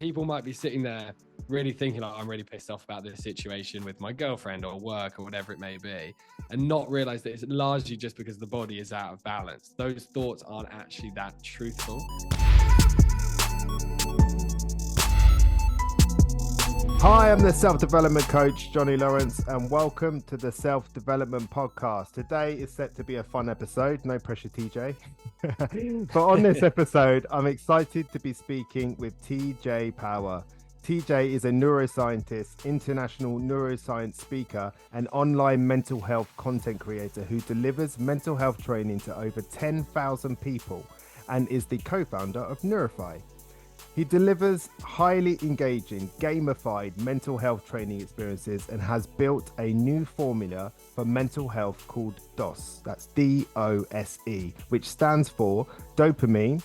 people might be sitting there really thinking, like, I'm really pissed off about this situation with my girlfriend or work or whatever it may be, and not realize that it's largely just because the body is out of balance. Those thoughts aren't actually that truthful. Hi, I'm the self-development coach, Johnny Lawrence, and welcome to the Self-Development Podcast. Today is set to be a fun episode. No pressure, TJ. But on this episode, I'm excited to be speaking with TJ Power. TJ is a neuroscientist, international neuroscience speaker, and online mental health content creator who delivers mental health training to over 10,000 people and is the co-founder of Neurify. He delivers highly engaging, gamified mental health training experiences and has built a new formula for mental health called d.o.s.e. That's d.o.s.e, which stands for dopamine,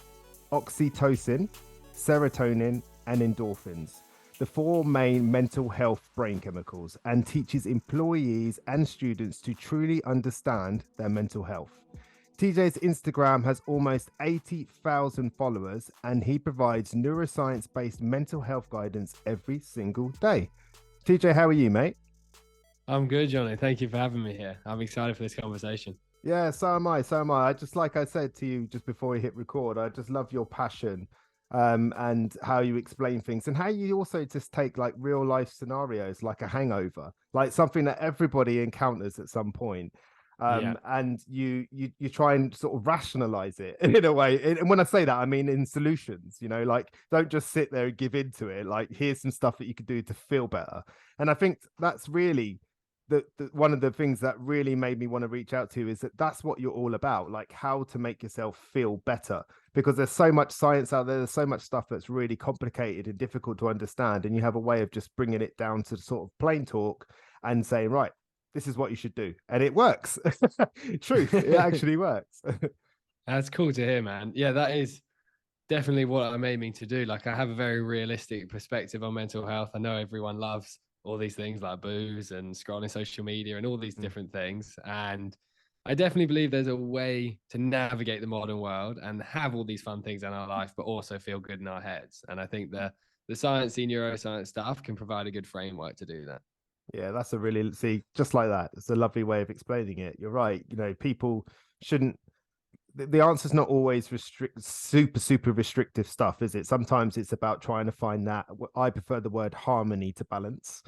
oxytocin, serotonin, and endorphins, the four main mental health brain chemicals, and teaches employees and students to truly understand their mental health. TJ's Instagram has almost 80,000 followers, and he provides neuroscience-based mental health guidance every single day. TJ, how are you, mate? I'm good, Johnny. Thank you for having me here. I'm excited for this conversation. Yeah, so am I. So am I. Just like I said to you just before we hit record, I just love your passion and how you explain things, and how you also just take like real life scenarios, like a hangover, like something that everybody encounters at some point. And you try and sort of rationalize it in a way. And when I say that, I mean in solutions, like don't just sit there and give into it. Like, here's some stuff that you could do to feel better. And I think that's really the one of the things that really made me want to reach out to you, is that that's what you're all about, like how to make yourself feel better, because there's so much science out there, there's so much stuff that's really complicated and difficult to understand, and you have a way of just bringing it down to sort of plain talk and saying, right, this is what you should do, and it works. Truth, it actually works. That's cool to hear, man. Yeah, that is definitely what I'm aiming to do. Like, I have a very realistic perspective on mental health. I know everyone loves all these things like booze and scrolling social media and all these different things. And I definitely believe there's a way to navigate the modern world and have all these fun things in our life, but also feel good in our heads. And I think the sciencey neuroscience stuff can provide a good framework to do that. Yeah, that's a really, just like that. It's a lovely way of explaining it. You're right. People shouldn't, the answer's not always super restrictive stuff, is it? Sometimes it's about trying to find that. I prefer the word harmony to balance.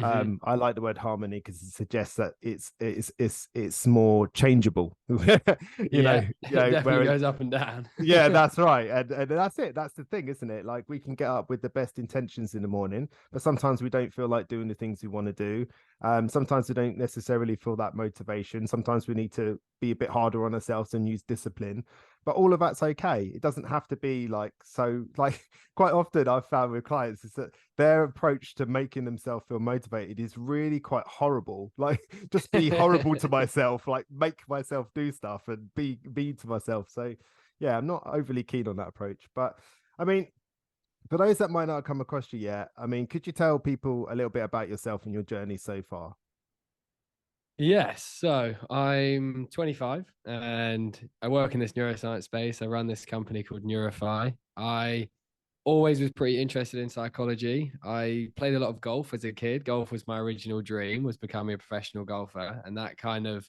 I like the word harmony because it suggests that it's more changeable. It definitely goes up and down. Yeah, that's right. And that's it. That's the thing, isn't it? Like, we can get up with the best intentions in the morning, but sometimes we don't feel like doing the things we want to do. Sometimes we don't necessarily feel that motivation. Sometimes we need to be a bit harder on ourselves and use discipline. But all of that's okay. It doesn't have to be like, so like quite often I've found with clients is that their approach to making themselves feel motivated is really quite horrible. Like, just be horrible to myself, like make myself do stuff and be to myself. So yeah, I'm not overly keen on that approach. But I mean, for those that might not have come across you yet, I mean, could you tell people a little bit about yourself and your journey so far? Yes. So I'm 25 and I work in this neuroscience space. I run this company called Neurify. I always was pretty interested in psychology. I played a lot of golf as a kid. Golf was my original dream, was becoming a professional golfer. And that kind of,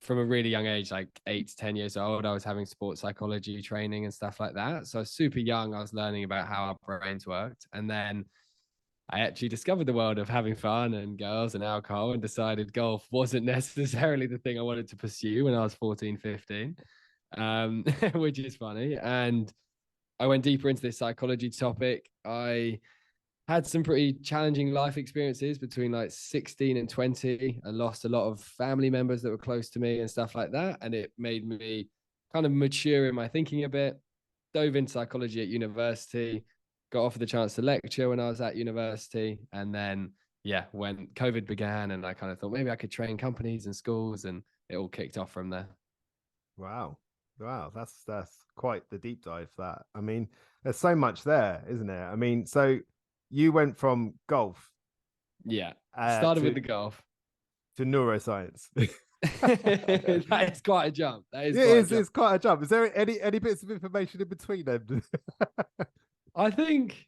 from a really young age, like 8 to 10 years old, I was having sports psychology training and stuff like that. So super young, I was learning about how our brains worked. And then I actually discovered the world of having fun and girls and alcohol, and decided golf wasn't necessarily the thing I wanted to pursue when I was 14, 15, which is funny. And I went deeper into this psychology topic. I had some pretty challenging life experiences between like 16 and 20. I lost a lot of family members that were close to me and stuff like that. And it made me kind of mature in my thinking a bit. Dove into psychology at university, got offered the chance to lecture when I was at university. And then, yeah, when COVID began, and I kind of thought maybe I could train companies and schools, and it all kicked off from there. Wow. That's quite the deep dive. That, I mean, there's so much there, isn't there? I mean, so you went from golf, yeah, started with the golf to neuroscience. That is quite a jump. It's quite a jump. Is there any bits of information in between them? I think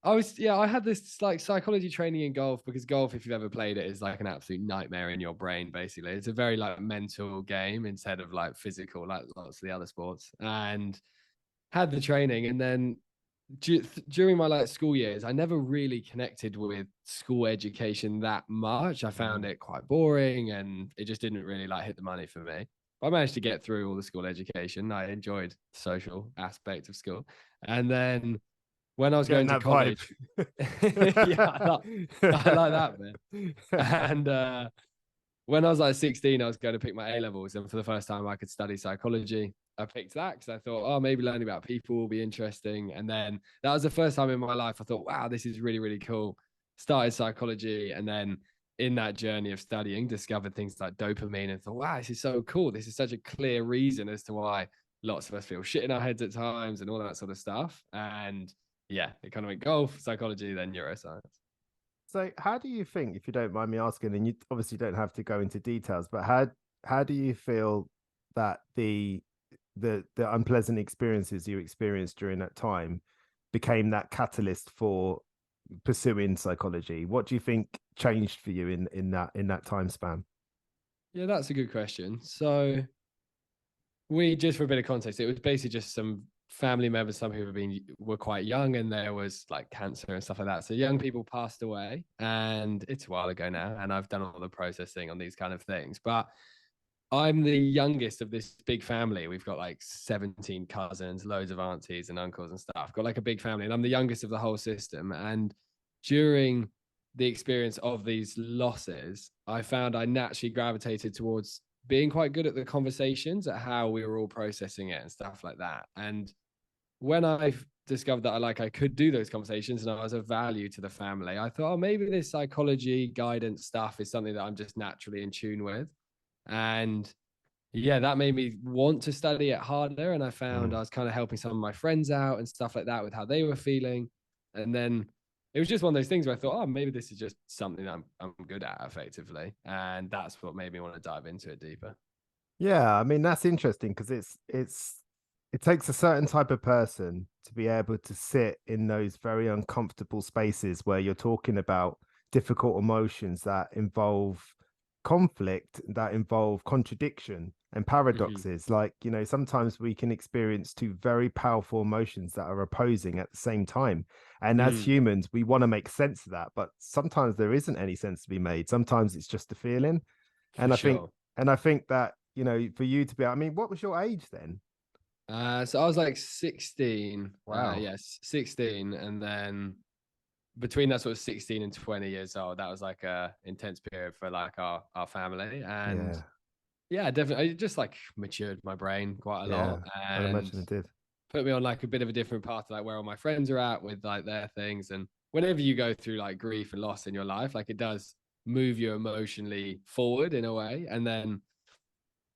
I had this like psychology training in golf, because golf, if you've ever played it, is like an absolute nightmare in your brain, basically. It's a very like mental game instead of like physical, like lots of the other sports. And had the training, and then during my like school years, I never really connected with school education that much. I found it quite boring, and it just didn't really like hit the money for me. But I managed to get through all the school education. I enjoyed the social aspect of school. And then when I was Getting going to that vibe. college, yeah, I like that bit. And when I was like 16, I was going to pick my A levels, and for the first time, I could study psychology. I picked that because I thought, oh, maybe learning about people will be interesting. And then that was the first time in my life I thought, wow, this is really, really cool. Started psychology, and then in that journey of studying, discovered things like dopamine, and thought, wow, this is so cool. This is such a clear reason as to why lots of us feel shit in our heads at times and all that sort of stuff. And yeah, it kind of went golf, psychology, then neuroscience. So, how do you think, if you don't mind me asking, and you obviously don't have to go into details, but how do you feel that the unpleasant experiences you experienced during that time became that catalyst for pursuing psychology? What do you think changed for you in that time span? Yeah, that's a good question. So we, just for a bit of context, it was basically just some family members, some who were quite young, and there was like cancer and stuff like that. So young people passed away, and it's a while ago now, and I've done all the processing on these kind of things. But I'm the youngest of this big family. We've got like 17 cousins, loads of aunties and uncles and stuff. Got like a big family, and I'm the youngest of the whole system. And during the experience of these losses, I found I naturally gravitated towards being quite good at the conversations, at how we were all processing it and stuff like that. And when I discovered that I could do those conversations and I was of value to the family, I thought, oh, maybe this psychology guidance stuff is something that I'm just naturally in tune with. And yeah, that made me want to study it harder. And I found Mm. I was kind of helping some of my friends out and stuff like that with how they were feeling. And then it was just one of those things where I thought, oh, maybe this is just something I'm good at effectively. And that's what made me want to dive into it deeper. Yeah, I mean that's interesting because it takes a certain type of person to be able to sit in those very uncomfortable spaces where you're talking about difficult emotions that involve conflict, that involve contradiction and Mm-hmm. paradoxes. Like, sometimes we can experience two very powerful emotions that are opposing at the same time. And as Mm, humans, we want to make sense of that, but sometimes there isn't any sense to be made. Sometimes it's just a feeling. for And I think sure. and I think that, for you to be, I mean, what was your age then? So I was like 16. Wow. Yes, 16. And then between that sort of 16 and 20 years old, that was like a intense period for like our family. And Yeah. yeah, definitely, it just like matured my brain quite a lot, Yeah. I'd and imagine it did. put me on like a bit of a different path, like where all my friends are at with like their things. And whenever you go through like grief and loss in your life, like it does move you emotionally forward in a way. And then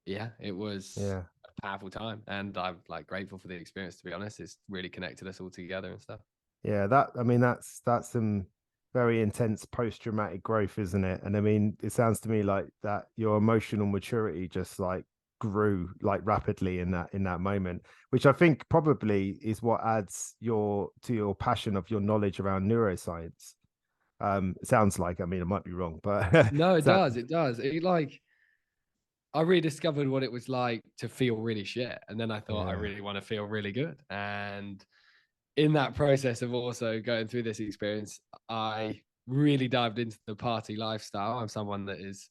yeah, it was Yeah. a powerful time, and I'm like grateful for the experience, to be honest. It's really connected us all together and stuff. Yeah. I mean, that's some very intense post-traumatic growth, isn't it? And I mean, it sounds to me like that your emotional maturity just like grew like rapidly in that moment, which I think probably is what adds your passion of your knowledge around neuroscience. It sounds like, I mean, I might be wrong, but No, it that does. It does. It like I rediscovered what it was like to feel really shit. And then I thought I yeah. really want to feel really good. And in that process of also going through this experience, I really dived into the party lifestyle. I'm someone that is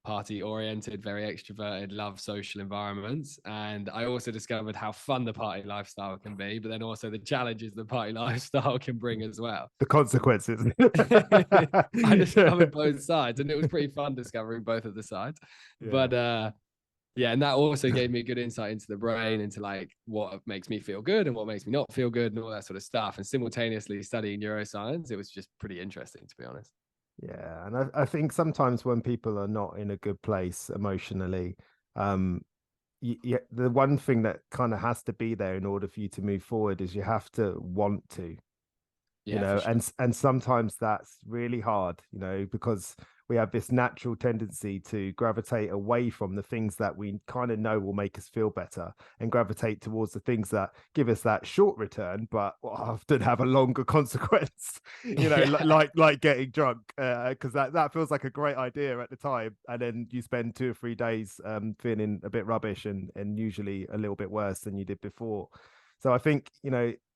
party oriented, very extroverted, love social environments. And I also discovered how fun the party lifestyle can be, but then also the challenges the party lifestyle can bring as well. The consequences. I discovered both sides, and it was pretty fun discovering both of the sides. Yeah. But yeah, and that also gave me a good insight into the brain, into like what makes me feel good and what makes me not feel good and all that sort of stuff. And simultaneously studying neuroscience, it was just pretty interesting, to be honest. Yeah, and I think sometimes when people are not in a good place emotionally, the one thing that kind of has to be there in order for you to move forward is you have to want to. Yeah, for sure. and sometimes that's really hard, because we have this natural tendency to gravitate away from the things that we kind of know will make us feel better and gravitate towards the things that give us that short return but often have a longer consequence. Yeah. Like getting drunk, because that feels like a great idea at the time, and then you spend 2 or 3 days feeling a bit rubbish and usually a little bit worse than you did before. So I think,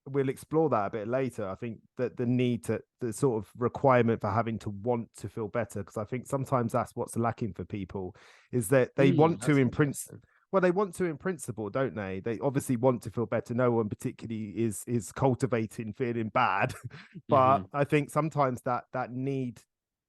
we'll explore that a bit later. I think that the sort of requirement for having to want to feel better, because I think sometimes that's what's lacking for people, is that they want to That's imprint. interesting. Well, they want to in principle, don't they? They obviously want to feel better. No one particularly is cultivating feeling bad, but Hmm. I think sometimes that need,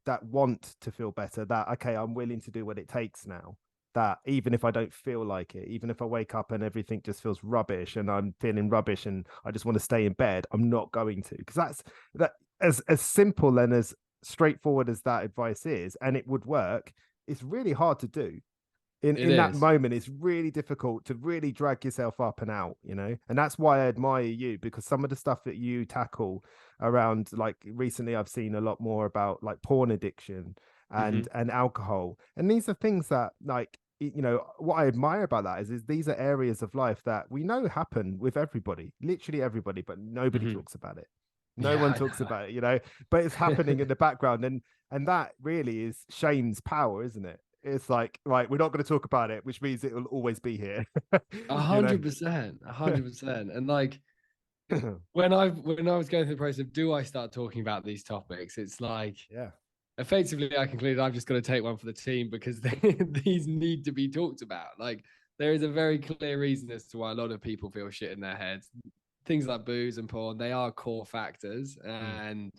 that want to feel better, that okay, I'm willing to do what it takes now, that even if I don't feel like it, even if I wake up and everything just feels rubbish and I'm feeling rubbish and I just want to stay in bed, I'm not going to. Because that as simple and as straightforward as that advice is, and it would work, it's really hard to do. It In that is. moment, it's really difficult to really drag yourself up and out, and that's why I admire you, because some of the stuff that you tackle around, like recently I've seen a lot more about like porn addiction Hmm. and alcohol, and these are things that, like, what I admire about that is these are areas of life that we know happen with everybody, literally everybody, but nobody Hmm. talks about it. No Yeah, one I talks know. about it, but it's happening in the background, and that really is shame's power, isn't it? It's like, right, we're not going to talk about it, which means it will always be here. A you know. hundred percent, 100%. And like when I was going through the process of do I start talking about these topics, it's like Yeah. effectively I concluded I'm just going to take one for the team because these need to be talked about. Like there is a very clear reason as to why a lot of people feel shit in their heads. Things like booze and porn, they are core factors Mm. and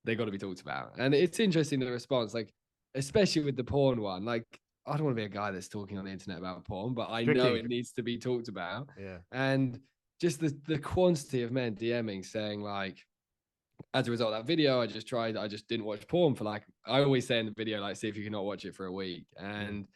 they got to be talked about. And it's interesting the response, like especially with the porn one. Like I don't want to be a guy that's talking on the internet about porn, but I know Tricky. it needs to be talked about. Yeah. And just the quantity of men DMing saying like, as a result of that video, I just didn't watch porn for like, I always say in the video, like, see if you can not watch it for a week. Mm. And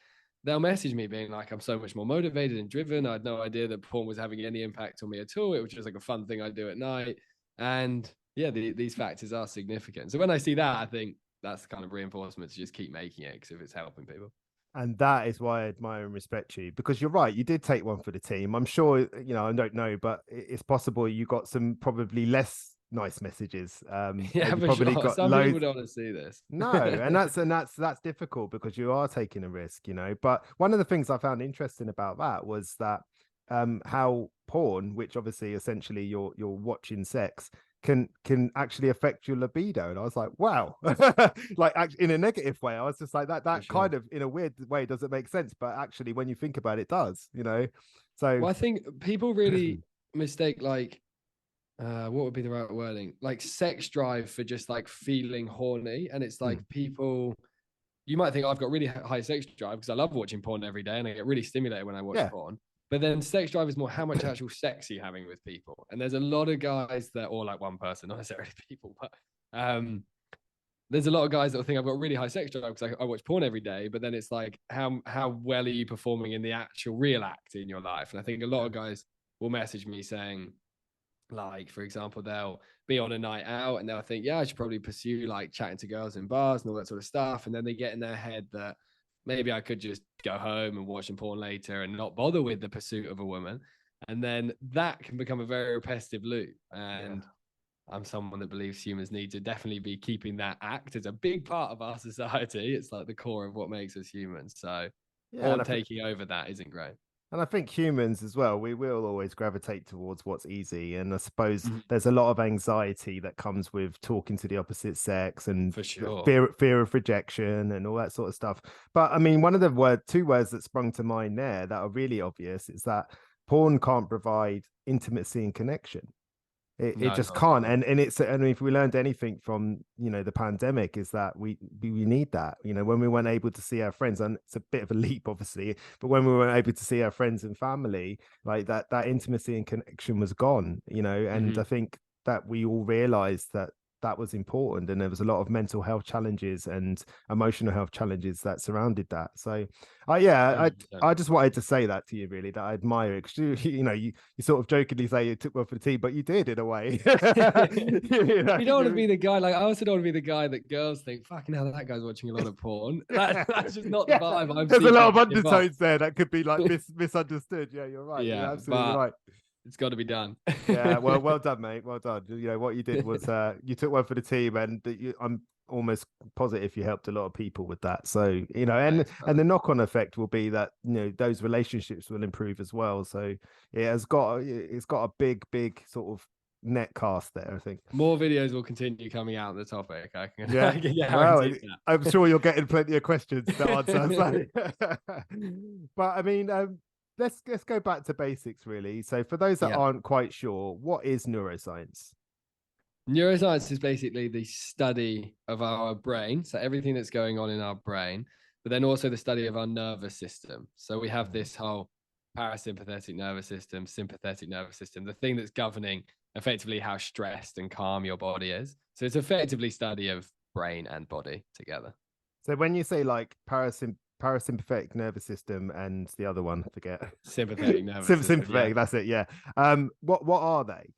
they'll message me being like, I'm so much more motivated and driven. I had no idea that porn was having any impact on me at all. It was just like a fun thing I do at night. And yeah, these factors are significant. So when I see that, I think that's kind of reinforcement to just keep making it because if it's helping people. And that is why I admire and respect you, because you're right. You did take one for the team. I'm sure, I don't know, but it's possible you got some probably less nice messages. Yeah, And you for probably sure. got Some people loads. don't want to see this. No, and that's difficult because you are taking a risk. But one of the things I found interesting about that was that how porn, which obviously essentially you're watching sex, can actually affect your libido. And I was like, wow, like in a negative way. I was just like For that sure. kind of, in a weird way, doesn't make sense, but actually when you think about it, it does. So Well, I think people really mistake like what would be the right wording? Like sex drive for just like feeling horny. And it's like mm, people, you might think, oh, I've got really high sex drive because I love watching porn every day and I get really stimulated when I watch yeah, porn. But then sex drive is more how much actual sex are you having with people. And there's a lot of guys that, or like one person, not necessarily people, but there's a lot of guys that will think I've got really high sex drive because I watch porn every day. But then it's like, how well are you performing in the actual real act in your life? And I think a lot yeah, of guys will message me saying, like, for example, they'll be on a night out and they'll think, yeah, I should probably pursue like chatting to girls in bars and all that sort of stuff. And then they get in their head that maybe I could just go home and watch some porn later and not bother with the pursuit of a woman. And then that can become a very repetitive loop. yeah, And I'm someone that believes humans need to definitely be keeping that act as a big part of our society. It's like the core of what makes us human. So yeah. porn taking over that isn't great. And I think humans as well, we will always gravitate towards what's easy. And I suppose Mhm. there's a lot of anxiety that comes with talking to the opposite sex and For sure. fear of rejection and all that sort of stuff. But I mean, one of the two words that sprung to mind there that are really obvious is that porn can't provide intimacy and connection. It No, just not at can't. all. And it's, and if we learned anything from the pandemic, is that we need that. When we weren't able to see our friends, and it's a bit of a leap obviously, but when we weren't able to see our friends and family, like that intimacy and connection was gone. And Mhm. I think that we all realized that that was important, and there was a lot of mental health challenges and emotional health challenges that surrounded that. So yeah, 100%. I just wanted to say that to you, really, that I admire it, 'cause you sort of jokingly say you took one for the team, but you did in a way. You don't want to be the guy, like, I also don't want to be the guy that girls think, fucking hell, that guy's watching a lot of porn. That's just not the vibe I'm There's a lot of seeking to give off. undertones there that could be like misunderstood. Yeah, you're right. You're Yeah, absolutely but right. it's got to be done. Yeah, well done, mate. Well done. What you did was you took one for the team, and I'm almost positive you helped a lot of people with that. So, Thanks, and brother. the knock-on effect will be that, those relationships will improve as well. So it's got a big sort of net cast there, I think. More videos will continue coming out on the topic. Yeah. I can Well, guarantee I'm that. sure you're getting plenty of questions to answer. So. But I mean, let's go back to basics, really. So for those that Yeah. aren't quite sure, what is neuroscience? Neuroscience is basically the study of our brain, so everything that's going on in our brain, but then also the study of our nervous system. So we have this whole parasympathetic nervous system, sympathetic nervous system, the thing that's governing effectively how stressed and calm your body is. So it's effectively study of brain and body together. So when you say like parasympathetic nervous system and the other one, I forget. Sympathetic nervous system, yeah. Sympathetic, that's it. Yeah. What are they?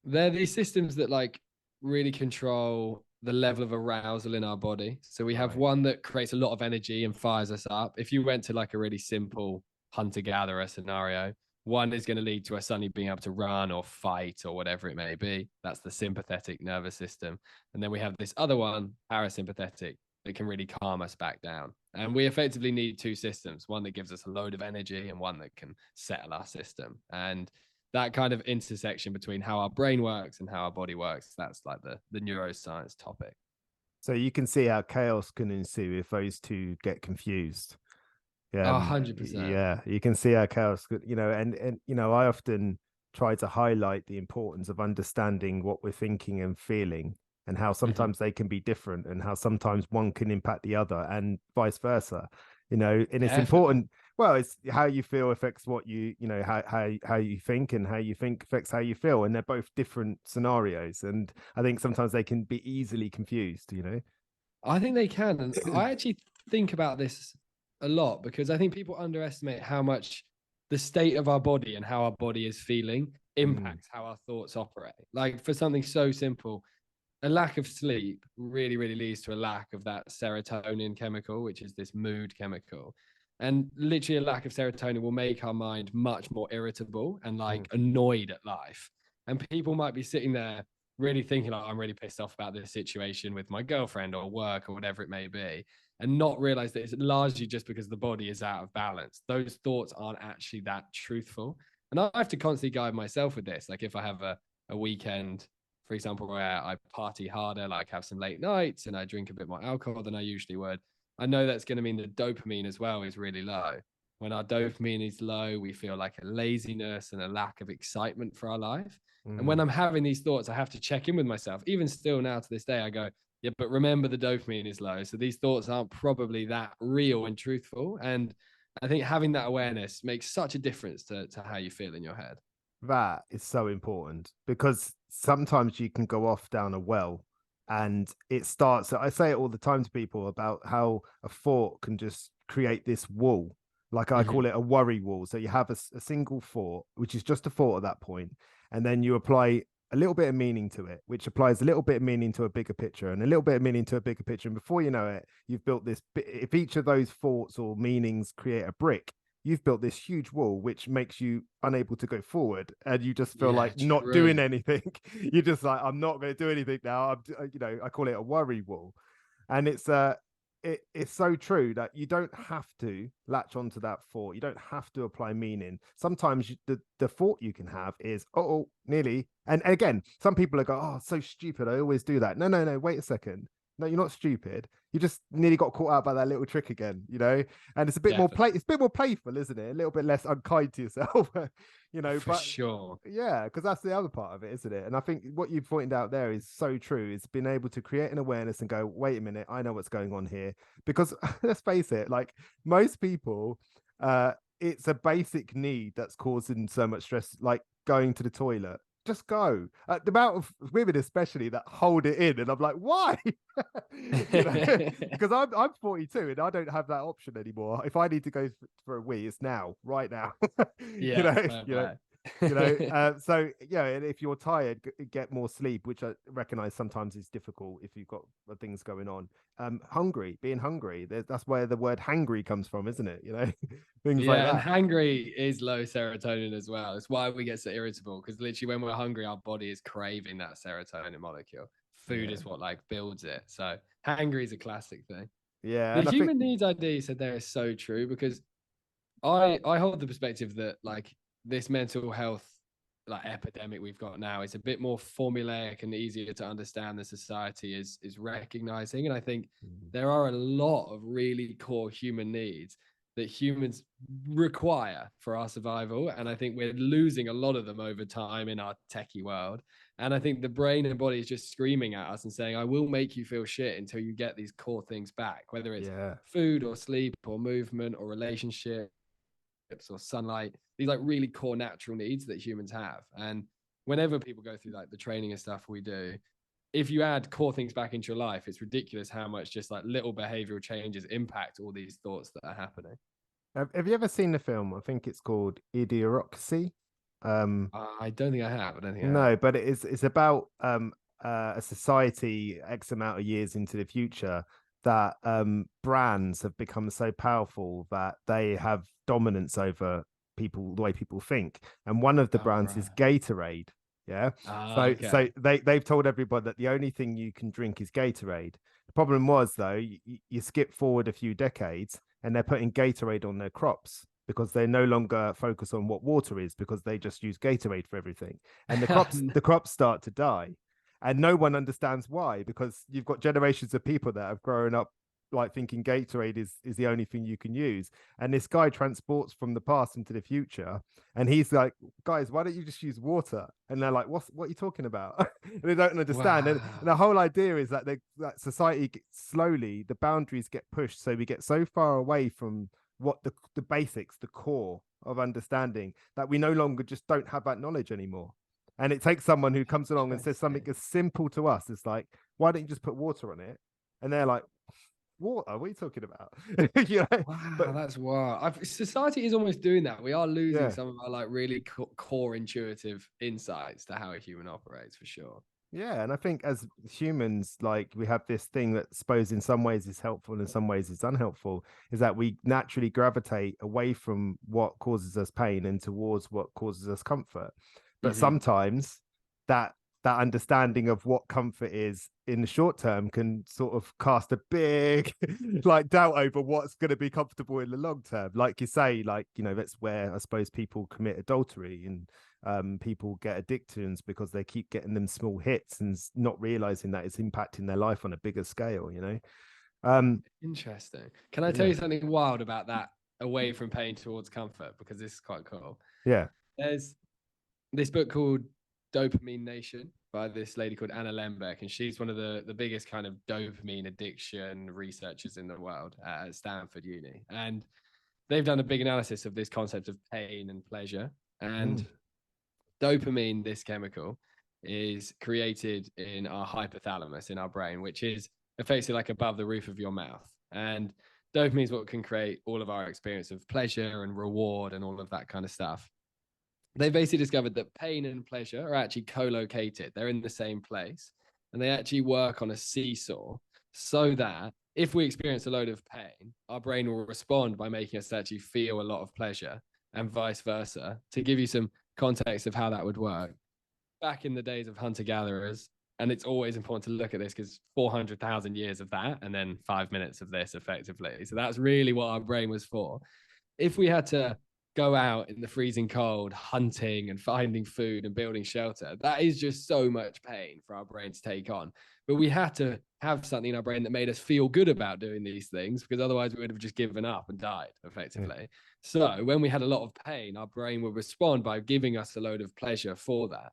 They're these systems that like really control the level of arousal in our body. So we have Right. one that creates a lot of energy and fires us up. If you went to like a really simple hunter-gatherer scenario, one is going to lead to us suddenly being able to run or fight or whatever it may be. That's the sympathetic nervous system. And then we have this other one, parasympathetic, that can really calm us back down. And we effectively need two systems, one that gives us a load of energy and one that can settle our system. And that kind of intersection between how our brain works and how our body works, that's like the neuroscience topic. So you can see how chaos can ensue if those two get confused. Oh, Yeah, 100%. yeah, you can see how chaos could, and I often try to highlight the importance of understanding what we're thinking and feeling, and how Mm-hmm. sometimes they can be different, and how sometimes one can impact the other, and vice versa. And it's Definitely. important. Well, it's how you feel affects what how you think, and how you think affects how you feel, and they're both different scenarios. And I think sometimes they can be easily confused. I think they can. And I actually think about this a lot because I think people underestimate how much the state of our body and how our body is feeling Mm, impacts how our thoughts operate. Like for something so simple, a lack of sleep really, really leads to a lack of that serotonin chemical, which is this mood chemical. And literally, a lack of serotonin will make our mind much more irritable and mm. like annoyed at life. And people might be sitting there really thinking, like, I'm really pissed off about this situation with my girlfriend or work or whatever it may be, and not realize that it's largely just because the body is out of balance. Those thoughts aren't actually that truthful. And I have to constantly guide myself with this. Like, if I have a weekend, for example, where I party harder, like have some late nights and I drink a bit more alcohol than I usually would, I know that's going to mean the dopamine as well is really low. When our dopamine is low, we feel like a laziness and a lack of excitement for our life. And when Mm. I'm having these thoughts, I have to check in with myself. Even still now to this day, I go, yeah, but remember the dopamine is low. So these thoughts aren't probably that real and truthful. And I think having that awareness makes such a difference to how you feel in your head. That is so important because sometimes you can go off down a well, and it starts. I say it all the time to people about how a thought can just create this wall. Like I Mm-hmm. call it a worry wall. So you have a single thought, which is just a thought at that point, and then you apply a little bit of meaning to it, which applies a little bit of meaning to a bigger picture, and a little bit of meaning to a bigger picture. And before you know it, you've built this. If each of those thoughts or meanings create a brick, you've built this huge wall which makes you unable to go forward, and you just feel Yeah, like not doing true. anything. You're just like, I'm not going to do anything now. I call it a worry wall. And it's so true that you don't have to latch onto that thought. You don't have to apply meaning. Sometimes the thought you can have is, oh, nearly. And again, some people are go, oh, so stupid, I always do that. No, wait a second. No, you're not stupid. You just nearly got caught out by that little trick again. And it's a bit more Definitely. it's a bit more playful, isn't it? A little bit less unkind to yourself. For But sure. yeah, because that's the other part of it, isn't it? And I think what you pointed out there is so true. It's being able to create an awareness and go, wait a minute, I know what's going on here. Because let's face it, like most people, it's a basic need that's causing so much stress, like going to the toilet. just go. The amount of women, especially, that hold it in, and I'm like, why? Because I'm 42 and I don't have that option anymore. If I need to go for a wee, it's now, right now. you Yeah, know, fair you know, play. so yeah, and if you're tired, get more sleep, which I recognize sometimes is difficult if you've got things going on. Hungry, being hungry, that's where the word hangry comes from, isn't it? Things like Yeah, and that. hungry is low serotonin as well. It's why we get so irritable because literally when we're hungry, our body is craving that serotonin molecule. Food Yeah, is what like builds it. So hungry is a classic thing. yeah, The and I think human needs idea you said there is so true because I hold the perspective that like this mental health like epidemic we've got now is a bit more formulaic and easier to understand than society is recognizing. And I think there are a lot of really core human needs that humans require for our survival. And I think we're losing a lot of them over time in our techie world. And I think the brain and body is just screaming at us and saying, I will make you feel shit until you get these core things back, whether it's yeah. food or sleep or movement or relationship or sunlight, these like really core natural needs that humans have. And whenever people go through like the training and stuff we do, if you add core things back into your life, it's ridiculous how much just like little behavioral changes impact all these thoughts that are happening. Have you ever seen the film? I think it's called Idiocracy. Um, I don't think I have. I don't think I have. no, but it's about a society X amount of years into the future that brands have become so powerful that they have dominance over people, the way people think. And one of the Oh, brands is right. Gatorade. Yeah. So Okay. they've told everybody that the only thing you can drink is Gatorade. The problem was though, you skip forward a few decades and they're putting Gatorade on their crops because they no longer focus on what water is because they just use Gatorade for everything. And the crops start to die. And no one understands why, because you've got generations of people that have grown up like thinking Gatorade is the only thing you can use. And this guy transports from the past into the future, and he's like, "Guys, why don't you just use water?" And they're like, what are you talking about?" And they don't understand. And the Wow. whole idea is that that society slowly the boundaries get pushed, so we get so far away from what the basics, the core of understanding, that we no longer just don't have that knowledge anymore. And it takes someone who comes along and says something Interesting. as simple to us as like, "Why don't you just put water on it?" And they're like, water? What are you talking about? Wow, But that's wild. Society is almost doing that. We are losing yeah, some of our like really core intuitive insights to how a human operates for sure. yeah. And I think as humans, like we have this thing that I suppose in some ways is helpful, in some ways is unhelpful, is that we naturally gravitate away from what causes us pain and towards what causes us comfort. But Hmm. sometimes that that understanding of what comfort is in the short term can sort of cast a big like doubt over what's going to be comfortable in the long term. Like you say, like, that's where I suppose people commit adultery, and people get addictions because they keep getting them small hits and not realizing that it's impacting their life on a bigger scale. um Interesting. Can I tell yeah, you something wild about that away from pain towards comfort? Because this is quite cool. yeah. There's this book called Dopamine Nation by this lady called Anna Lembeck, and she's one of the biggest kind of dopamine addiction researchers in the world at Stanford Uni. And they've done a big analysis of this concept of pain and pleasure. And Mm, dopamine, this chemical, is created in our hypothalamus in our brain, which is effectively like above the roof of your mouth. And dopamine is what can create all of our experience of pleasure and reward and all of that kind of stuff. They basically discovered that pain and pleasure are actually co-located. They're in the same place, and they actually work on a seesaw, so that if we experience a load of pain, our brain will respond by making us actually feel a lot of pleasure, and vice versa. To give you some context of how that would work, back in the days of hunter gatherers, and it's always important to look at this because 400,000 years of that, and then 5 minutes of this effectively. So that's really what our brain was for. If we had to go out in the freezing cold, hunting and finding food and building shelter, that is just so much pain for our brain to take on. But we had to have something in our brain that made us feel good about doing these things, because otherwise we would have just given up and died yeah, effectively. So when we had a lot of pain, our brain would respond by giving us a load of pleasure for that.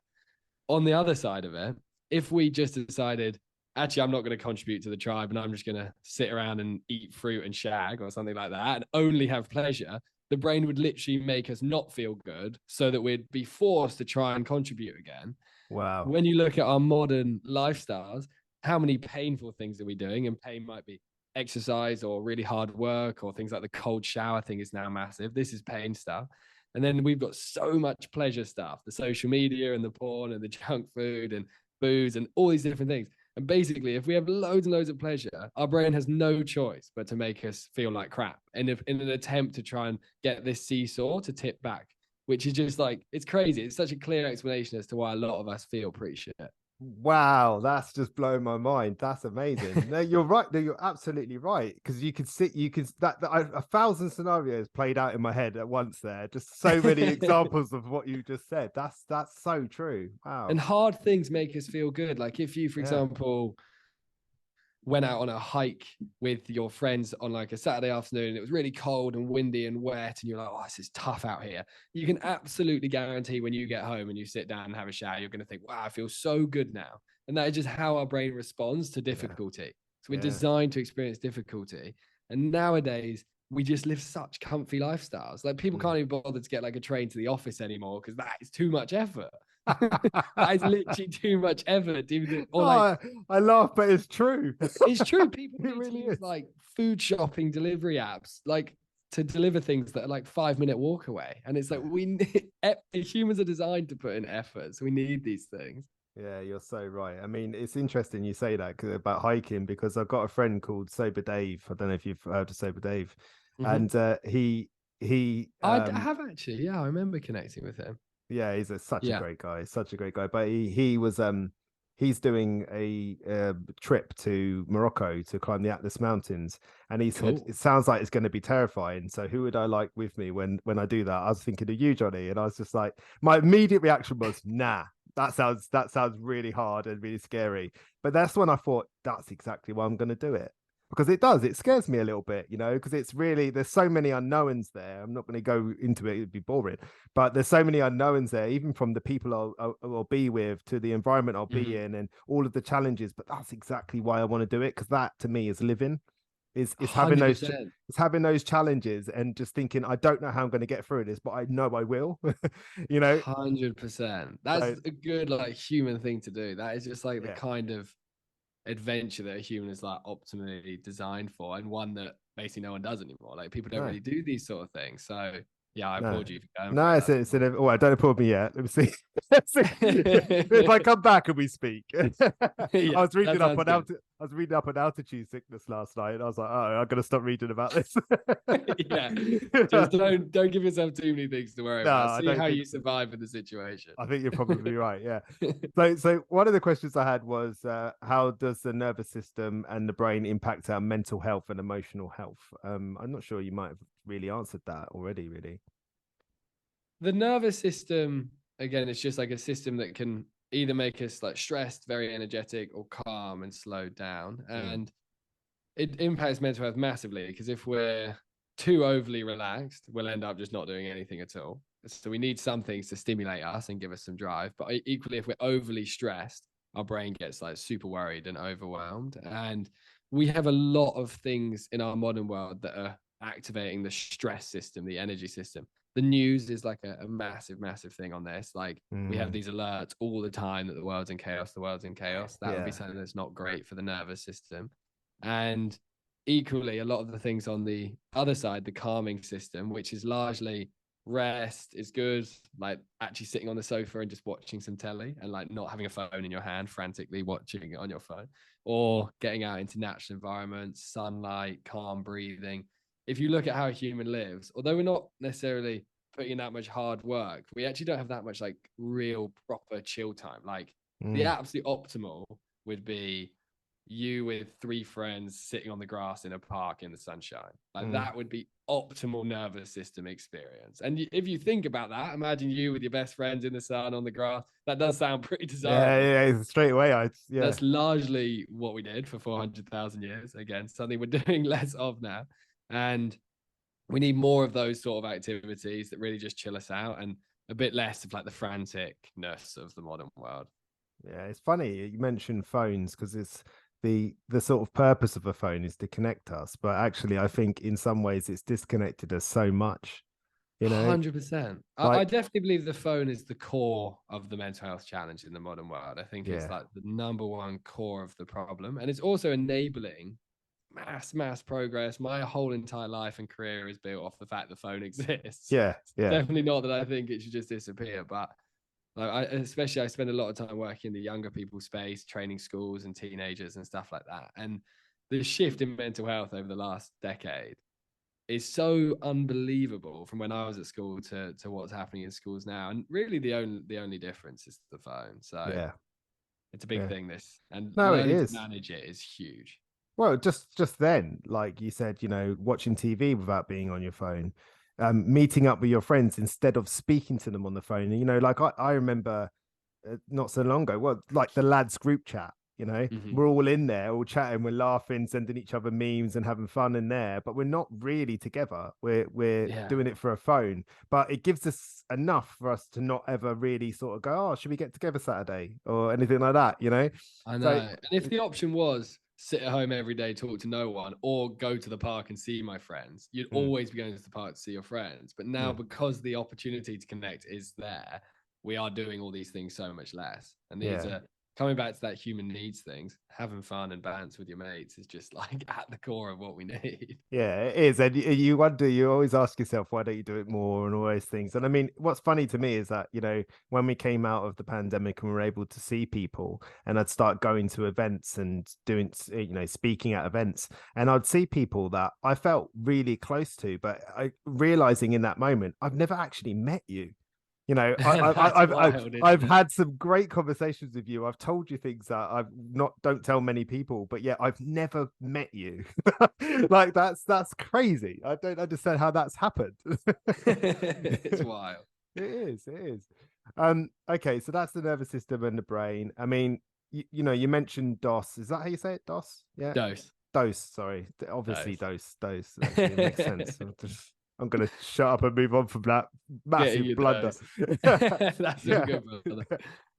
On the other side of it, if we just decided, actually, I'm not going to contribute to the tribe and I'm just going to sit around and eat fruit and shag or something like that and only have pleasure, the brain would literally make us not feel good so that we'd be forced to try and contribute again. Wow. When you look at our modern lifestyles, how many painful things are we doing? And pain might be exercise or really hard work, or things like the cold shower thing is now massive. This is pain stuff. And then we've got so much pleasure stuff, the social media and the porn and the junk food and booze and all these different things. And basically, if we have loads and loads of pleasure, our brain has no choice but to make us feel like crap. And if in an attempt to try and get this seesaw to tip back, which is just like, it's crazy. It's such a clear explanation as to why a lot of us feel pretty shit. Wow, that's just blown my mind. That's amazing. No, you're right. No, you're absolutely right. Because you could a thousand scenarios played out in my head at once there. Just so many examples of what you just said. That's so true. Wow. And hard things make us feel good. Like if you, for Yeah. example, went out on a hike with your friends on like a Saturday afternoon and it was really cold and windy and wet and you're like, oh, this is tough out here. You can absolutely guarantee when you get home and you sit down and have a shower, you're going to think, wow, I feel so good now. And that is just how our brain responds to difficulty. So we're designed to experience difficulty. And nowadays, we just live such comfy lifestyles. Like people can't even bother to get like a train to the office anymore because that is too much effort. That is literally too much effort. Or like, I laugh, but it's true. it's true. People It need really to use is. like food shopping delivery apps, like to deliver things that are like 5 minute walk away. And it's like humans are designed to put in effort, so we need these things. Yeah, you're so right. I mean, it's interesting you say that about hiking because I've got a friend called Sober Dave. I don't know if you've heard of Sober Dave, and I have actually, yeah, I remember connecting with him. yeah, he's such a Yeah, great guy, such a great guy. But he was he's doing a trip to Morocco to climb the Atlas Mountains, and he said cool. it sounds like it's going to be terrifying. So who would I like with me when I do that? I was thinking of you, Johnny, and I was just like, my immediate reaction was, nah. That sounds really hard and really scary. But that's when I thought that's exactly why I'm going to do it because it scares me a little bit, because it's really there's so many unknowns there. I'm not going to go into it; it'd be boring. But there's so many unknowns there, even from the people I'll be with to the environment I'll be in and all of the challenges. But that's exactly why I want to do it because that to me is living. Is having those 100%. it's having those challenges and just thinking I don't know how I'm going to get through this, but I know I will. 100%. That's So a good like human thing to do. That is just like the yeah, kind of adventure that a human is like optimally designed for, and one that basically no one does anymore. Like people don't no. really do these sort of things. So yeah, I No, applaud you for going for no, it. it's That's an, oh, I don't applaud me yet. Let me see. Let's see. If I cool. come back and we speak. Yeah, that sounds good. I was reading up on altitude sickness last night, and I was like, oh, I'm gonna stop reading about this. Yeah, just don't give yourself too many things to worry No, about. I See don't how think you so. survive in the situation. I think you're probably right. Yeah. So one of the questions I had was, how does the nervous system and the brain impact our mental health and emotional health? I'm not sure you might have really answered that already, really. The nervous system, again, it's just like a system that can either make us like stressed, very energetic, or calm and slowed down. Mm. And it impacts mental health massively because if we're too overly relaxed, we'll end up just not doing anything at all. So we need some things to stimulate us and give us some drive. But equally, if we're overly stressed, our brain gets like super worried and overwhelmed. And we have a lot of things in our modern world that are activating the stress system, the energy system. The news is like a massive, massive thing on this. Like we have Mm. these alerts all the time that the world's in chaos, the world's in chaos. That would be Yeah. something that's not great for the nervous system. And equally, a lot of the things on the other side, the calming system, which is largely rest, is good. Like actually sitting on the sofa and just watching some telly and like not having a phone in your hand, frantically watching it on your phone, or getting out into natural environments, sunlight, calm breathing. If you look at how a human lives, although we're not necessarily putting in that much hard work, we actually don't have that much like real proper chill time. Like the Mm. absolute optimal would be you with three friends sitting on the grass in a park in the sunshine. Like Mm. that would be optimal nervous system experience. And if you think about that, imagine you with your best friends in the sun on the grass. That does sound pretty Yeah, desirable. yeah, straight away. Yeah. That's largely what we did for 400,000 years. Again, something we're doing less of now. And we need more of those sort of activities that really just chill us out and a bit less of like the franticness of the modern world. Yeah, it's funny you mentioned phones because it's the sort of purpose of a phone is to connect us, but actually I think in some ways it's disconnected us so much. 100%. I like, definitely believe the phone is the core of the mental health challenge in the modern world. I think it's yeah, like the number one core of the problem. And it's also enabling mass progress. My whole entire life and career is built off the fact the phone exists. yeah, yeah, Definitely not that I think it should just disappear, but like I spend a lot of time working in the younger people space, training schools and teenagers and stuff like that. And the shift in mental health over the last decade is so unbelievable from when I was at school to what's happening in schools now. And really the only difference is the phone. So yeah, it's a big yeah. thing, this, and No, it learning to is. manage it is huge. Well, just then, like you said, watching TV without being on your phone, meeting up with your friends instead of speaking to them on the phone. Like I remember not so long ago, well, like the lads group chat, Hmm. we're all in there, all chatting, we're laughing, sending each other memes and having fun in there, but we're not really together. We're Yeah, doing it for a phone, but it gives us enough for us to not ever really sort of go, oh, should we get together Saturday or anything like that. I So know. And if the option was sit at home every day, talk to no one, or go to the park and see my friends, you'd mm, always be going to the park to see your friends. But now, mm, because the opportunity to connect is there, we are doing all these things so much less. And these yeah. are coming back to that human needs things. Having fun and balance with your mates is just like at the core of what we need. Yeah, it is. And you wonder, you always ask yourself, why don't you do it more and all those things? And I mean, what's funny to me is that, when we came out of the pandemic and we were able to see people, and I'd start going to events and doing, speaking at events, and I'd see people that I felt really close to, but I realizing in that moment, I've never actually met you. That's wild, I've isn't it? had some great conversations with you. I've told you things that I've not don't tell many people, but yeah, I've never met you. Like that's crazy. I don't understand how that's happened. It's wild. It is. Okay, so that's the nervous system and the brain. I mean, you mentioned DOS. Is that how you say it? DOS? Yeah. Dose. Dose, sorry. Obviously, Dose. dose. It makes sense. I'm gonna shut up and move on from that Getting massive your blunder. dose. That's all Yeah. good, brother.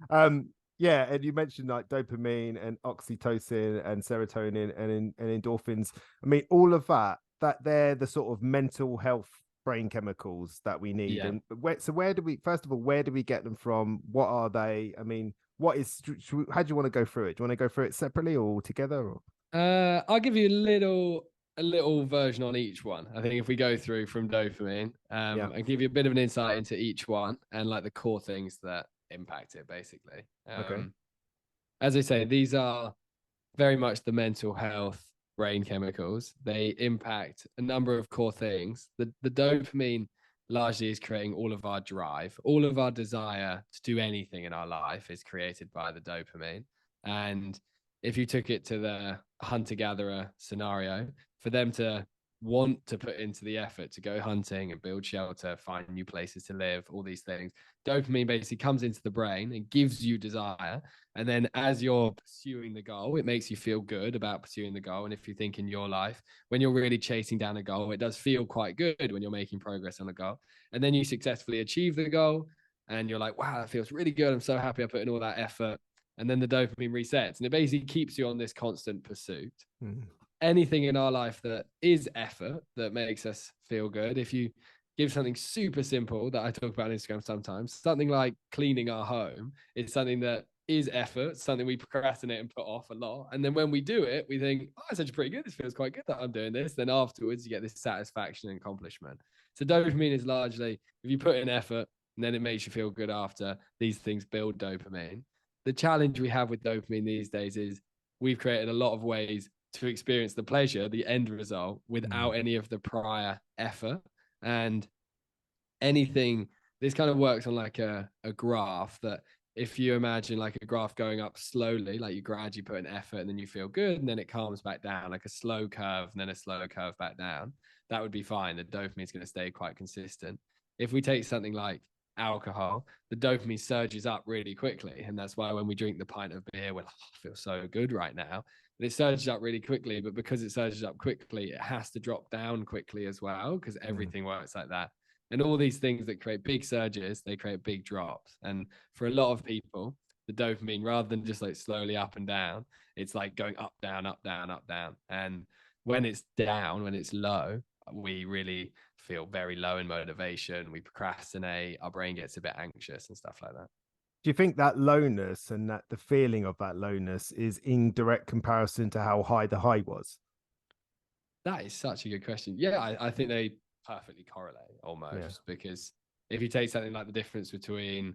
um, yeah, and you mentioned like dopamine and oxytocin and serotonin and endorphins. I mean, all of that they're the sort of mental health brain chemicals that we need. Yeah. And where do we first of all, where do we get them from? What are they? I mean, how do you want to go through it? Do you want to go through it separately or together? Or I'll give you a little version on each one. I think if we go through from dopamine, yeah, and give you a bit of an insight into each one and like the core things that impact it, basically. okay. As I say, these are very much the mental health brain chemicals. They impact a number of core things. The dopamine largely is creating all of our drive, all of our desire to do anything in our life is created by the dopamine. And if you took it to the hunter gatherer scenario, for them to want to put into the effort to go hunting and build shelter, find new places to live, all these things, dopamine basically comes into the brain and gives you desire. And then as you're pursuing the goal, it makes you feel good about pursuing the goal. And if you think in your life, when you're really chasing down a goal, it does feel quite good when you're making progress on a goal. And then you successfully achieve the goal and you're like, wow, that feels really good. I'm so happy I put in all that effort. And then the dopamine resets and it basically keeps you on this constant pursuit. Mm, Anything in our life that is effort that makes us feel good, if you give something super simple that I talk about on Instagram sometimes, something like cleaning our home, it's something that is effort, something we procrastinate and put off a lot. And then when we do it, we think, oh, it's actually pretty good. This feels quite good that I'm doing this. Then afterwards, you get this satisfaction and accomplishment. So dopamine is largely, if you put in effort and then it makes you feel good after, these things build dopamine. The challenge we have with dopamine these days is we've created a lot of ways to experience the pleasure, the end result, without mm, any of the prior effort. And anything, this kind of works on like a graph that if you imagine like a graph going up slowly, like you gradually put an effort and then you feel good and then it calms back down, like a slow curve and then a slower curve back down, that would be fine. The dopamine is going to stay quite consistent. If we take something like alcohol, the dopamine surges up really quickly. And that's why when we drink the pint of beer, we're like, oh, I feel so good right now. And it surges up really quickly. But because it surges up quickly, it has to drop down quickly as well, because mm, everything works like that. And all these things that create big surges, they create big drops. And for a lot of people, the dopamine, rather than just like slowly up and down, it's like going up, down, up, down, up, down. And when it's down, when it's low, we really feel very low in motivation. We procrastinate. Our brain gets a bit anxious and stuff like that. Do you think that lowness and that the feeling of that lowness is in direct comparison to how high the high was? That is such a good question. Yeah, I think they perfectly correlate almost, because if you take something like the difference between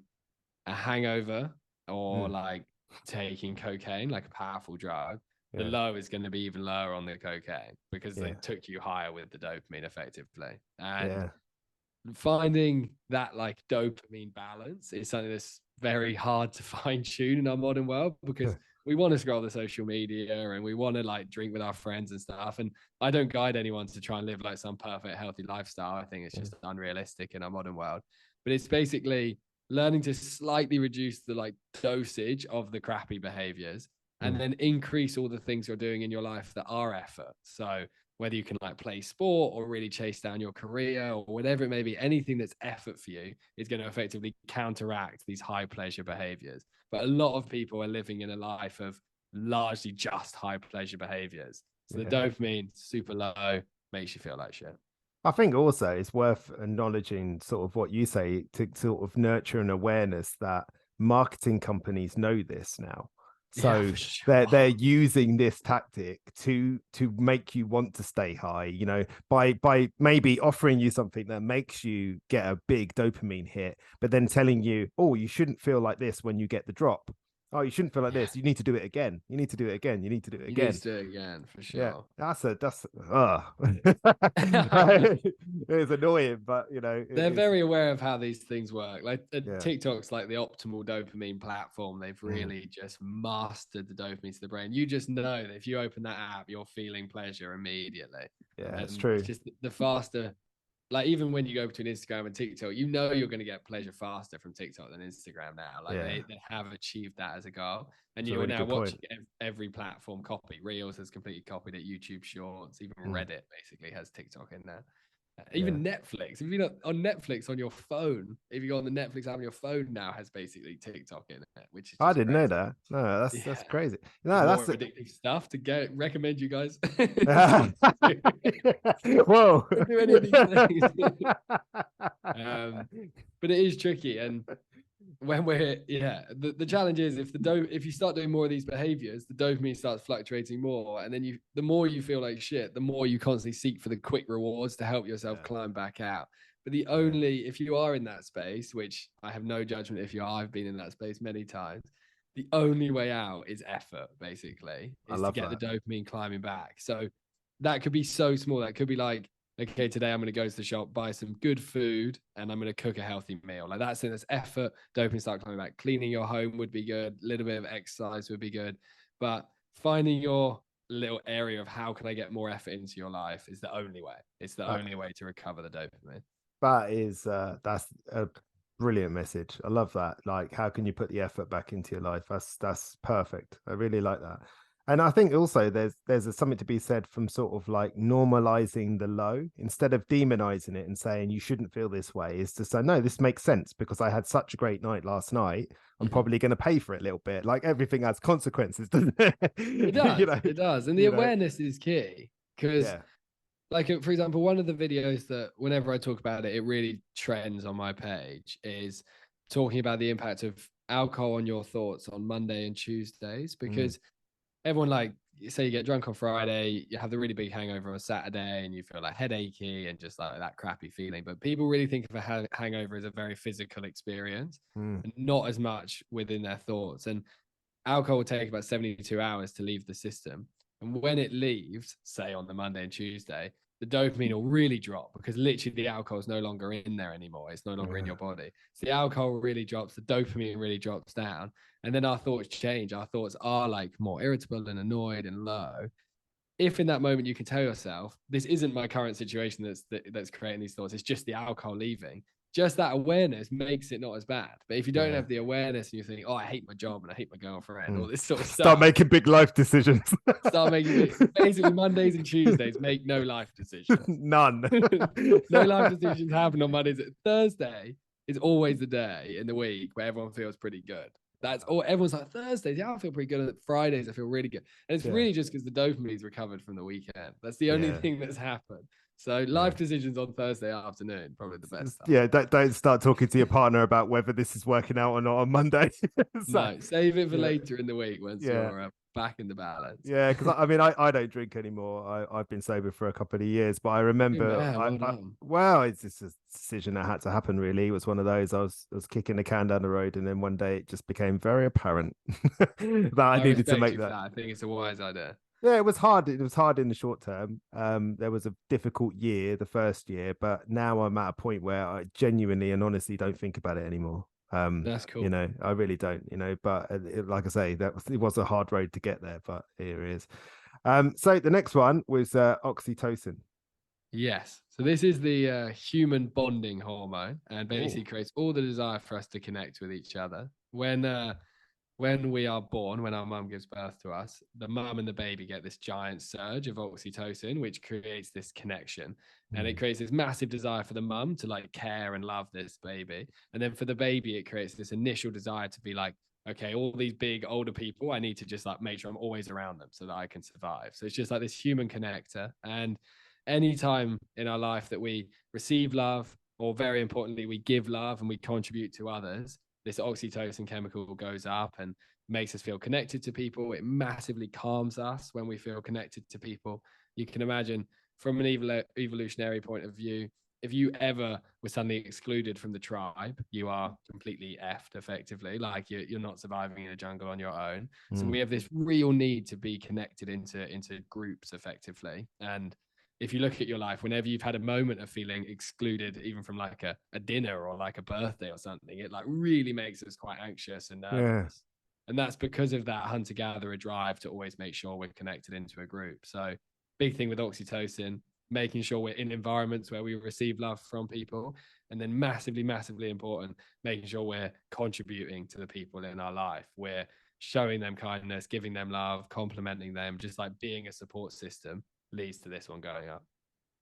a hangover or like taking cocaine, like a powerful drug, the low is going to be even lower on the cocaine because they took you higher with the dopamine effectively. And finding that like dopamine balance is something that's very hard to fine tune in our modern world, because we want to scroll the social media and we want to like drink with our friends and stuff. And I don't guide anyone to try and live like some perfect healthy lifestyle. I think it's just unrealistic in our modern world. But it's basically learning to slightly reduce the like dosage of the crappy behaviors and then increase all the things you're doing in your life that are effort. So whether you can like play sport or really chase down your career or whatever it may be, anything that's effort for you is going to effectively counteract these high pleasure behaviors. But a lot of people are living in a life of largely just high pleasure behaviors. So the dopamine super low, makes you feel like shit. I think also it's worth acknowledging sort of what you say to sort of nurture an awareness that marketing companies know this now. So they're using this tactic to make you want to stay high, you know, by maybe offering you something that makes you get a big dopamine hit, but then telling you, oh, you shouldn't feel like this when you get the drop. Oh, you shouldn't feel like this. You need to do it again. You need to do it again. You need to do it again. You need to do it again, for sure. Yeah, that's it's annoying, but you know, they're very aware of how these things work. Like TikTok's like the optimal dopamine platform. They've really just mastered the dopamine to the brain. You just know that if you open that app, you're feeling pleasure immediately. Yeah, it's true. It's just the faster. Like even when you go between Instagram and TikTok, you know you're going to get pleasure faster from TikTok than Instagram now. Like they have achieved that as a goal. And you're now watching every platform copy. Reels has completely copied it. YouTube Shorts, even Reddit basically has TikTok in there. Even Netflix. If you're not on Netflix on your phone, if you go on the Netflix app on your phone now, has basically TikTok in it, which is I didn't know that. No, that's crazy. No, that's addictive stuff to recommend you guys. Whoa. Do any of these things. But it is tricky, and when we're the challenge is if you start doing more of these behaviors, the dopamine starts fluctuating more, and then the more you feel like shit, the more you constantly seek for the quick rewards to help yourself climb back out. But if you are in that space, which I have no judgment if you are, I've been in that space many times, the only way out is effort, basically, is to get the dopamine climbing back. So that could be so small. That could be like, okay, today I'm going to go to the shop, buy some good food, and I'm going to cook a healthy meal. Like that's effort. Dopamine start coming back. Cleaning your home would be good. A little bit of exercise would be good. But finding your little area of how can I get more effort into your life is the only way. It's the only way to recover the dopamine. That's a brilliant message. I love that. Like, how can you put the effort back into your life? That's perfect. I really like that. And I think also there's something to be said from sort of like normalizing the low instead of demonizing it and saying you shouldn't feel this way, is to say, no, this makes sense because I had such a great night last night. I'm probably going to pay for it a little bit. Like everything has consequences, doesn't it? It does. It does. And the awareness is key because like, for example, one of the videos that whenever I talk about it, it really trends on my page is talking about the impact of alcohol on your thoughts on Monday and Tuesdays, because everyone, like, say you get drunk on Friday, you have the really big hangover on Saturday and you feel like headachy and just like that crappy feeling. But people really think of a hangover as a very physical experience and not as much within their thoughts. And alcohol will take about 72 hours to leave the system. And when it leaves, say on the Monday and Tuesday, the dopamine will really drop because literally the alcohol is no longer in there anymore. It's no longer in your body. So the alcohol really drops, the dopamine really drops down. And then our thoughts change. Our thoughts are like more irritable and annoyed and low. If in that moment you can tell yourself, this isn't my current situation that's creating these thoughts, it's just the alcohol leaving. Just that awareness makes it not as bad. But if you don't have the awareness and you think, oh, I hate my job and I hate my girlfriend, all this sort of stuff. Start making big life decisions. Basically Mondays and Tuesdays, make no life decisions. None. No life decisions happen on Mondays. Thursday is always the day in the week where everyone feels pretty good. That's all. Everyone's like, Thursdays, yeah, I feel pretty good. Fridays, I feel really good. And it's Yeah. really just because the dopamine's recovered from the weekend. That's the only Yeah. thing that's happened. So Yeah. life decisions on Thursday afternoon, probably the best stuff. Yeah, don't start talking to your partner about whether this is working out or not on Monday. So, No, save it for yeah, later in the week once yeah, you're back in the balance. yeah. Because I mean, I don't drink anymore. I've been sober for a couple of years, but I remember Man, well done. well, it's just a decision that had to happen. Really, it was one of those. I was kicking the can down the road, and then one day it just became very apparent that I I needed to respect make you for that. that. I think it's a wise idea. Yeah, it was hard. It was hard in the short term. There was a difficult year, the first year, but now I'm at a point where I genuinely and honestly don't think about it anymore. That's cool. I really don't, but like I say, it was a hard road to get there, but here it is. So the next one was oxytocin. Yes. So this is the human bonding hormone, and Oh. basically creates all the desire for us to connect with each other. When we are born, when our mum gives birth to us, the mum and the baby get this giant surge of oxytocin, which creates this connection. And it Mm. creates this massive desire for the mum to like care and love this baby. And then for the baby, it creates this initial desire to be like, okay, all these big older people, I need to just like make sure I'm always around them so that I can survive. So it's just like this human connector. And anytime in our life that we receive love, or very importantly, we give love and we contribute to others, this oxytocin chemical goes up and makes us feel connected to people. It massively calms us when we feel connected to people. You can imagine from an evolutionary point of view, if you ever were suddenly excluded from the tribe, you are completely effed effectively. Like you're not surviving in a jungle on your own. So Mm. we have this real need to be connected into groups effectively. And if you look at your life, whenever you've had a moment of feeling excluded, even from like a dinner or like a birthday or something, it like really makes us quite anxious and Yeah. nervous. And that's because of that hunter gatherer drive to always make sure we're connected into a group. So, big thing with oxytocin, making sure we're in environments where we receive love from people. And then, massively, massively important, making sure we're contributing to the people in our life. We're showing them kindness, giving them love, complimenting them, just like being a support system leads to this one going up.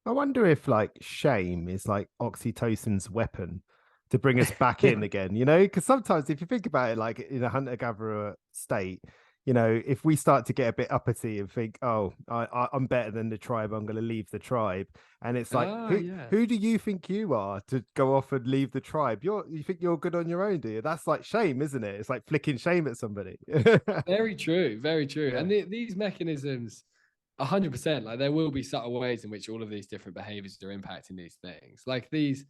I wonder if like shame is like oxytocin's weapon to bring us back in again, because sometimes if you think about it, like in a hunter-gatherer state, if we start to get a bit uppity and think, oh, I'm better than the tribe, I'm going to leave the tribe. And it's like, Ah, who yeah. who do you think you are to go off and leave the tribe? You think you're good on your own, do you? That's like shame, isn't it? It's like flicking shame at somebody. Very true. Very true. Yeah. And these mechanisms, 100%, like there will be subtle ways in which all of these different behaviors are impacting these things. Like these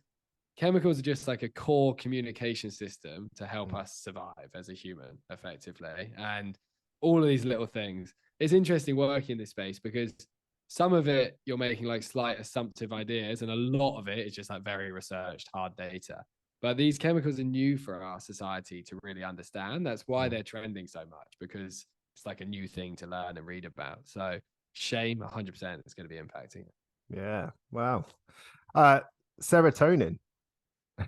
chemicals are just like a core communication system to help Mm. us survive as a human effectively. And all of these little things. It's interesting working in this space because some of it you're making like slight assumptive ideas, and a lot of it is just like very researched, hard data. But these chemicals are new for our society to really understand. That's why Mm. they're trending so much, because it's like a new thing to learn and read about. So shame, 100% is going to be impacting it. Yeah. Wow. Uh, Serotonin.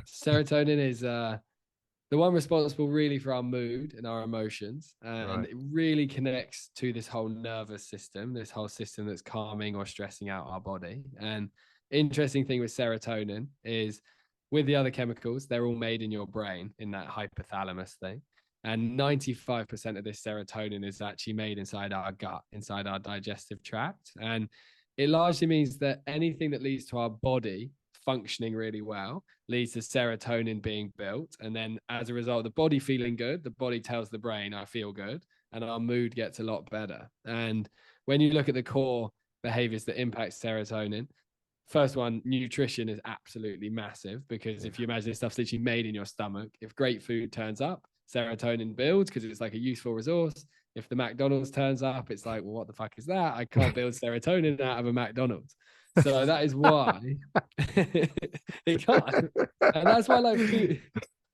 Serotonin is the one responsible really for our mood and our emotions. And Right. it really connects to this whole nervous system, this whole system that's calming or stressing out our body. And interesting thing with serotonin is with the other chemicals, they're all made in your brain in that hypothalamus thing. And 95% of this serotonin is actually made inside our gut, inside our digestive tract. And it largely means that anything that leads to our body functioning really well leads to serotonin being built. And then as a result, the body feeling good, the body tells the brain, I feel good, and our mood gets a lot better. And when you look at the core behaviors that impact serotonin, first one, nutrition is absolutely massive, because Yeah. if you imagine this stuff's literally made in your stomach, if great food turns up, serotonin builds because it's like a useful resource. If the McDonald's turns up, it's like, well, what the fuck is that? I can't build serotonin out of a McDonald's. So that is why it can't. And that's why like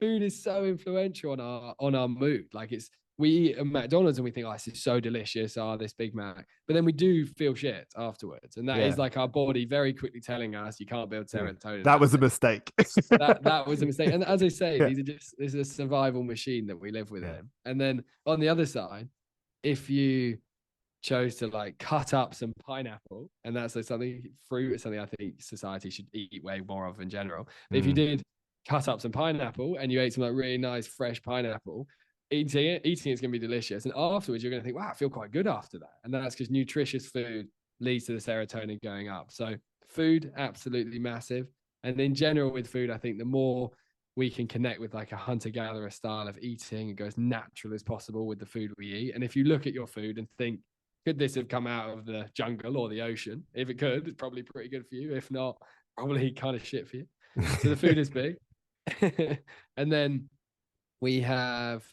food is so influential on our mood. Like it's we eat at McDonald's and we think, oh, this is so delicious, oh, this Big Mac. But then we do feel shit afterwards. And that Yeah. is like our body very quickly telling us you can't build Yeah. serotonin That out was of a this. mistake. That was a mistake. And as I say, Yeah. this is a survival machine that we live Yeah. within. And then on the other side, if you chose to like cut up some pineapple, and that's like something, fruit is something I think society should eat way more of in general. But if you Mm. did cut up some pineapple and you ate some like really nice fresh pineapple, eating it's going to be delicious. And afterwards, you're going to think, wow, I feel quite good after that. And that's because nutritious food leads to the serotonin going up. So food, absolutely massive. And in general with food, I think the more we can connect with like a hunter-gatherer style of eating, it goes natural as possible with the food we eat. And if you look at your food and think, could this have come out of the jungle or the ocean? If it could, it's probably pretty good for you. If not, probably kind of shit for you. So the food is big. And then we have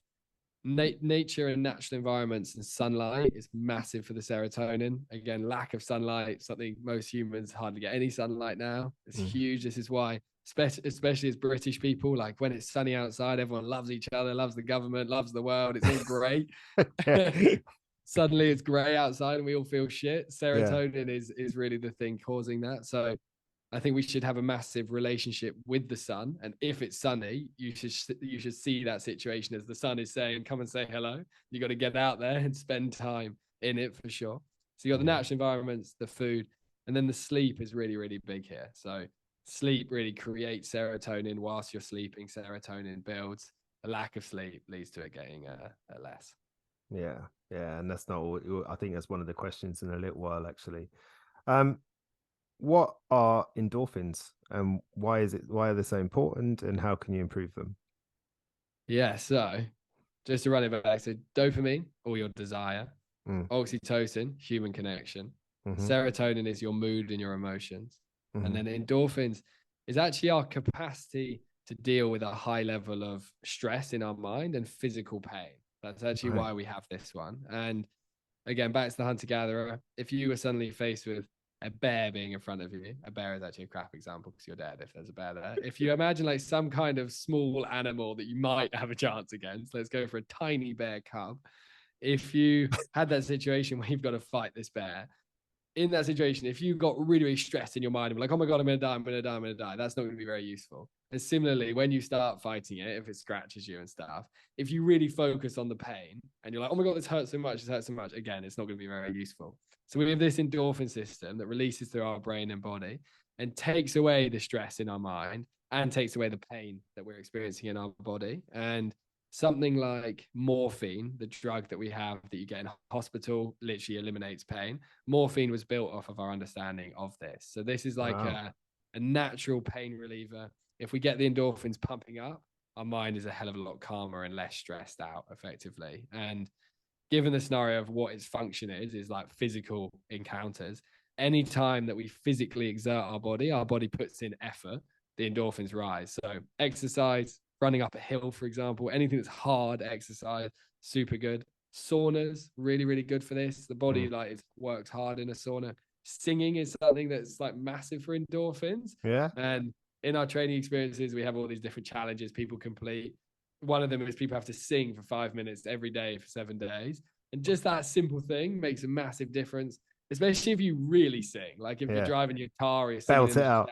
nature and natural environments, and sunlight is massive for the serotonin. Again, lack of sunlight, something most humans hardly get any sunlight now. It's huge. This is why, especially as British people, like when it's sunny outside, everyone loves each other, loves the government, loves the world. It's all great. Suddenly it's grey outside and we all feel shit. Serotonin is really the thing causing that. So I think we should have a massive relationship with the sun. And if it's sunny, you should see that situation as the sun is saying, come and say hello. You got to get out there and spend time in it for sure. So you got the natural environments, the food, and then the sleep is really, really big here. So sleep really creates serotonin whilst you're sleeping. Serotonin builds. A lack of sleep leads to it getting less. Yeah, and that's not all. I think that's one of the questions in a little while, actually. What are endorphins and why are they so important, and how can you improve them? Yeah, so just to run it back, so dopamine, or your desire, oxytocin, human connection, serotonin is your mood and your emotions, and then endorphins is actually our capacity to deal with a high level of stress in our mind and physical pain. That's actually why we have this one. And again, back to the hunter-gatherer, if you were suddenly faced with a bear being in front of you, a bear is actually a crap example because you're dead if there's a bear there. If you imagine like some kind of small animal that you might have a chance against, let's go for a tiny bear cub. If you had that situation where you've got to fight this bear, in that situation, if you got really, really stressed in your mind, and like, oh my God, I'm going to die, I'm going to die, I'm going to die, that's not going to be very useful. And similarly, when you start fighting it, if it scratches you and stuff, if you really focus on the pain and you're like, oh my God, this hurts so much, this hurts so much, again, it's not going to be very useful. So we have this endorphin system that releases through our brain and body and takes away the stress in our mind and takes away the pain that we're experiencing in our body. And something like morphine, the drug that we have that you get in hospital, literally eliminates pain. Morphine was built off of our understanding of this. So this is like a natural pain reliever. If we get the endorphins pumping up, our mind is a hell of a lot calmer and less stressed out effectively. And given the scenario of what its function is like physical encounters, any time that we physically exert our body puts in effort, the endorphins rise. So exercise, running up a hill, for example, anything that's hard exercise, super good. Saunas, really, really good for this. The body like it works hard in a sauna. Singing is something that's like massive for endorphins. Yeah. And in our training experiences, we have all these different challenges people complete. One of them is people have to sing for 5 minutes every day for 7 days. And just that simple thing makes a massive difference, especially if you really sing. Like if you're driving your car or you're singing Belt it out.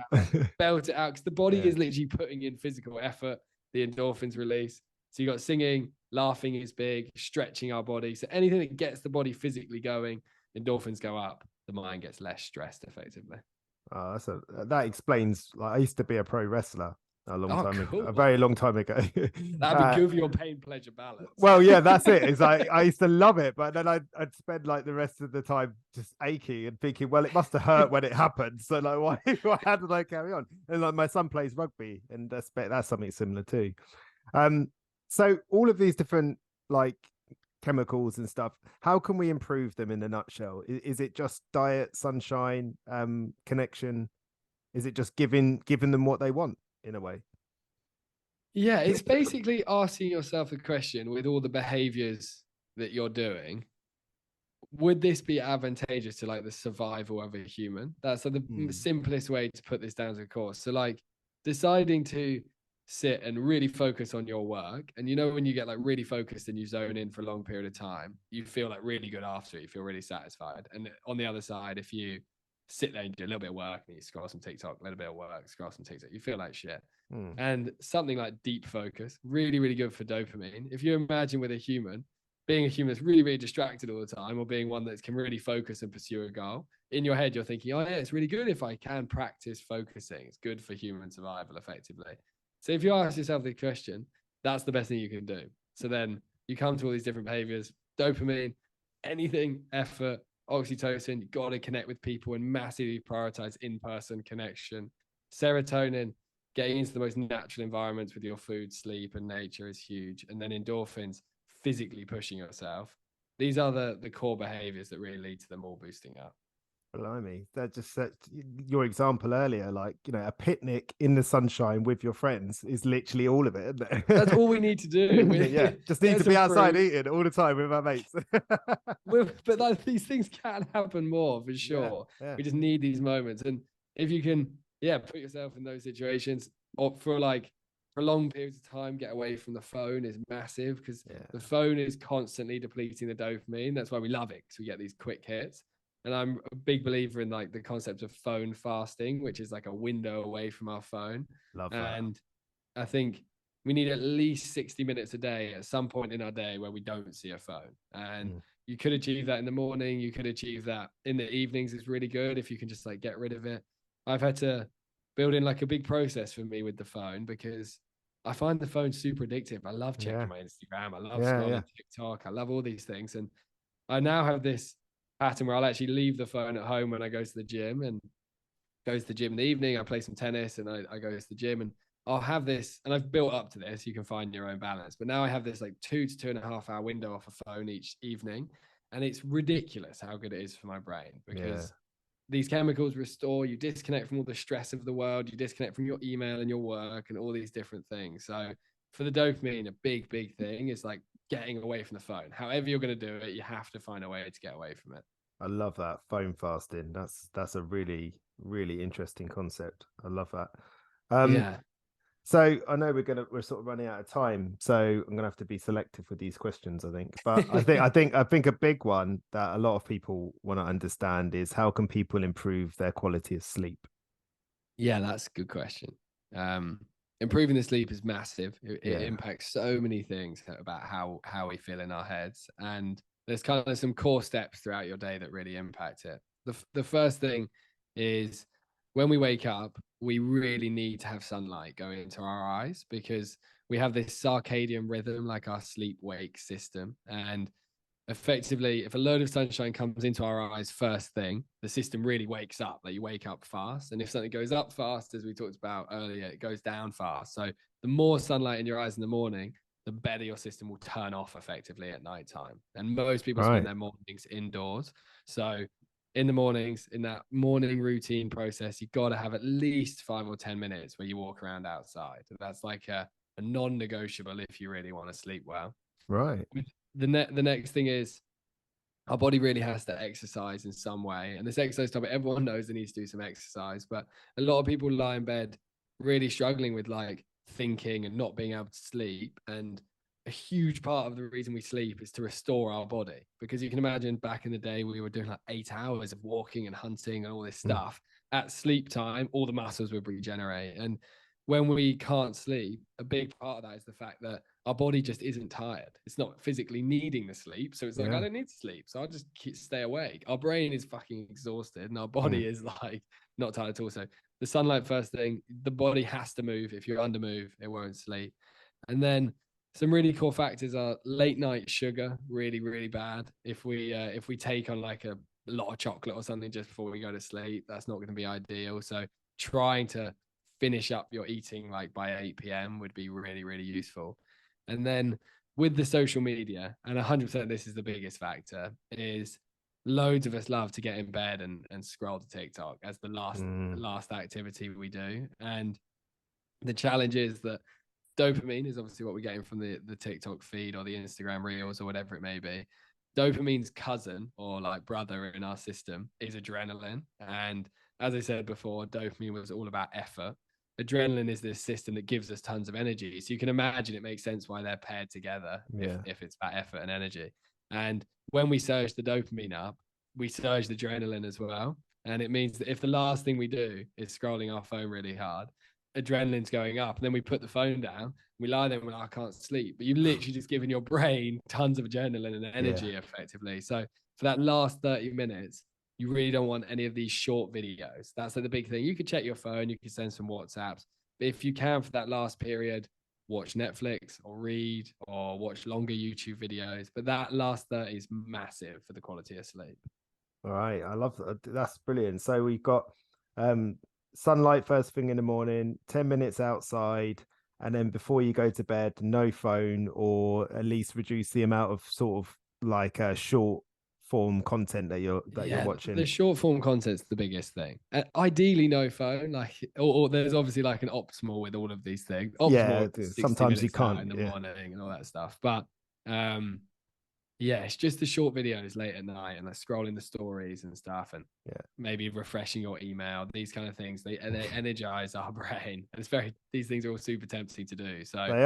belt it out, because the body is literally putting in physical effort. The endorphins release. So you got singing, laughing is big, stretching our body. So anything that gets the body physically going, endorphins go up, the mind gets less stressed effectively. Oh, that explains. Like, I used to be a pro wrestler a long time ago, Cool. a very long time ago. That'd be good for your pain pleasure balance. Well, yeah, that's it. It's like I used to love it, but then I'd spend like the rest of the time just aching and thinking, well, it must have hurt when it happened. So like, how did I carry on? And like my son plays rugby, and that's something similar too. So all of these different like chemicals and stuff, how can we improve them in a nutshell? Is it just diet, sunshine, connection? Is it just giving them what they want in a way? Yeah, it's basically asking yourself the question with all the behaviors that you're doing, would this be advantageous to like the survival of a human? That's like the simplest way to put this down to the course. So like deciding to sit and really focus on your work. And you know, when you get like really focused and you zone in for a long period of time, you feel like really good after it. You feel really satisfied. And on the other side, if you sit there and do a little bit of work and you scroll some TikTok, a little bit of work, scroll some TikTok, you feel like shit. And something like deep focus, really, really good for dopamine. If you imagine with a human, being a human that's really, really distracted all the time, or being one that can really focus and pursue a goal, in your head, you're thinking, oh, yeah, it's really good if I can practice focusing. It's good for human survival, effectively. So if you ask yourself the question, that's the best thing you can do. So then you come to all these different behaviors. Dopamine, anything, effort, oxytocin, you got to connect with people and massively prioritize in-person connection. Serotonin, getting into the most natural environments with your food, sleep, and nature is huge. And then endorphins, physically pushing yourself. These are the core behaviors that really lead to them all boosting up. Blimey, that just set your example earlier, like, a picnic in the sunshine with your friends is literally all of it, isn't That's it? all we need to do. Yeah, just need Get to be some outside fruit. eating all the time with our mates. But these things can happen more for Yeah, sure. yeah, We just need these moments. And if you can, yeah, put yourself in those situations or for long periods of time, get away from the phone is massive because yeah. the phone is constantly depleting the dopamine. That's why we love it because we get these quick hits. And I'm a big believer in like the concept of phone fasting, which is like a window away from our phone. Love that. And I think we need at least 60 minutes a day at some point in our day where we don't see a phone. And Mm. you could achieve that in the morning. You could achieve that in the evenings. It's really good if you can just like get rid of it. I've had to build in like a big process for me with the phone because I find the phone super addictive. I love Yeah, checking my Instagram. I love yeah, yeah. scrolling TikTok. I love all these things. And I now have this pattern where I'll actually leave the phone at home when I go to the gym and go to the gym in the evening. I play some tennis and I go to the gym and I'll have this, and I've built up to this. You can find your own balance, but now I have this like 2 to 2.5 hour window off a phone each evening, and it's ridiculous how good it is for my brain Yeah. because these chemicals restore. You disconnect from all the stress of the world. You disconnect from your email and your work and all these different things. So for the dopamine, a big thing is like getting away from the phone. However you're going to do it, you have to find a way to get away from it. I love that phone fasting. That's a really interesting concept. I love that. Um, Yeah. so I know we're sort of running out of time, so I'm gonna have to be selective with these questions, I think. But I think a big one that a lot of people want to understand is how can people improve their quality of sleep? Yeah, that's a good question. Um, Improving the sleep is massive. It Yeah. impacts so many things about how we feel in our heads, and there's kind of some core steps throughout your day that really impact it. The first thing is when we wake up, we really need to have sunlight going into our eyes because we have this circadian rhythm, like our sleep wake system, and effectively, if a load of sunshine comes into our eyes first thing, the system really wakes up. Like you wake up fast. And if something goes up fast, as we talked about earlier, it goes down fast. So the more sunlight in your eyes in the morning, the better your system will turn off effectively at nighttime. And most people spend Right. their mornings indoors. So in the mornings, in that morning routine process, you've got to have at least 5 or 10 minutes where you walk around outside. That's like a non-negotiable if you really want to sleep well. Right. The next thing is our body really has to exercise in some way. And this exercise topic, everyone knows they need to do some exercise, but a lot of people lie in bed really struggling with like thinking and not being able to sleep. And a huge part of the reason we sleep is to restore our body. Because you can imagine back in the day, we were doing like 8 hours of walking and hunting and all this Mm. stuff. At sleep time, all the muscles would regenerate. And when we can't sleep, a big part of that is the fact that our body just isn't tired. It's not physically needing the sleep. So it's like, I Yeah. don't need to sleep. So I'll just stay awake. Our brain is fucking exhausted and our Mm. body is like not tired at all. So the sunlight first thing, the body has to move. If you're under move, it won't sleep. And then some really cool factors are late night sugar, really bad. If we take on like a lot of chocolate or something just before we go to sleep, that's not going to be ideal. So trying to finish up your eating like by 8 p.m. would be really useful. And then with the social media, and 100% this is the biggest factor, is loads of us love to get in bed and scroll to TikTok as the last Mm. last activity we do. And the challenge is that dopamine is obviously what we're getting from the TikTok feed or the Instagram reels or whatever it may be. Dopamine's cousin or like brother in our system is adrenaline. And as I said before, dopamine was all about effort. Adrenaline is this system that gives us tons of energy. So you can imagine it makes sense why they're paired together Yeah. if it's about effort and energy. And when we surge the dopamine up, we surge the adrenaline as well. And it means that if the last thing we do is scrolling our phone really hard, adrenaline's going up, and then we put the phone down, we lie there and we're like, I can't sleep. But you've literally just given your brain tons of adrenaline and Yeah. energy effectively. So for that last 30 minutes, you really don't want any of these short videos. That's like the big thing. You could check your phone, you could send some WhatsApps, but if you can for that last period, watch Netflix or read or watch longer YouTube videos. But that last 30 is massive for the quality of sleep. All right, I love that. That's brilliant. So we've got um sunlight first thing in the morning, 10 minutes outside, and then before you go to bed, no phone, or at least reduce the amount of sort of like short form content that you're Yeah, the watching. short form content's the biggest thing. Ideally, no phone. Like, or there's obviously like an optimal with all of these things. Yeah, Optimal is 60 sometimes you minutes now can't. in the Yeah. morning and all that stuff. But um, yeah, it's just the short videos late at night and like scrolling the stories and stuff, and Yeah. maybe refreshing your email. These kind of things they energize our brain. And it's very these things are all super tempting to do. So They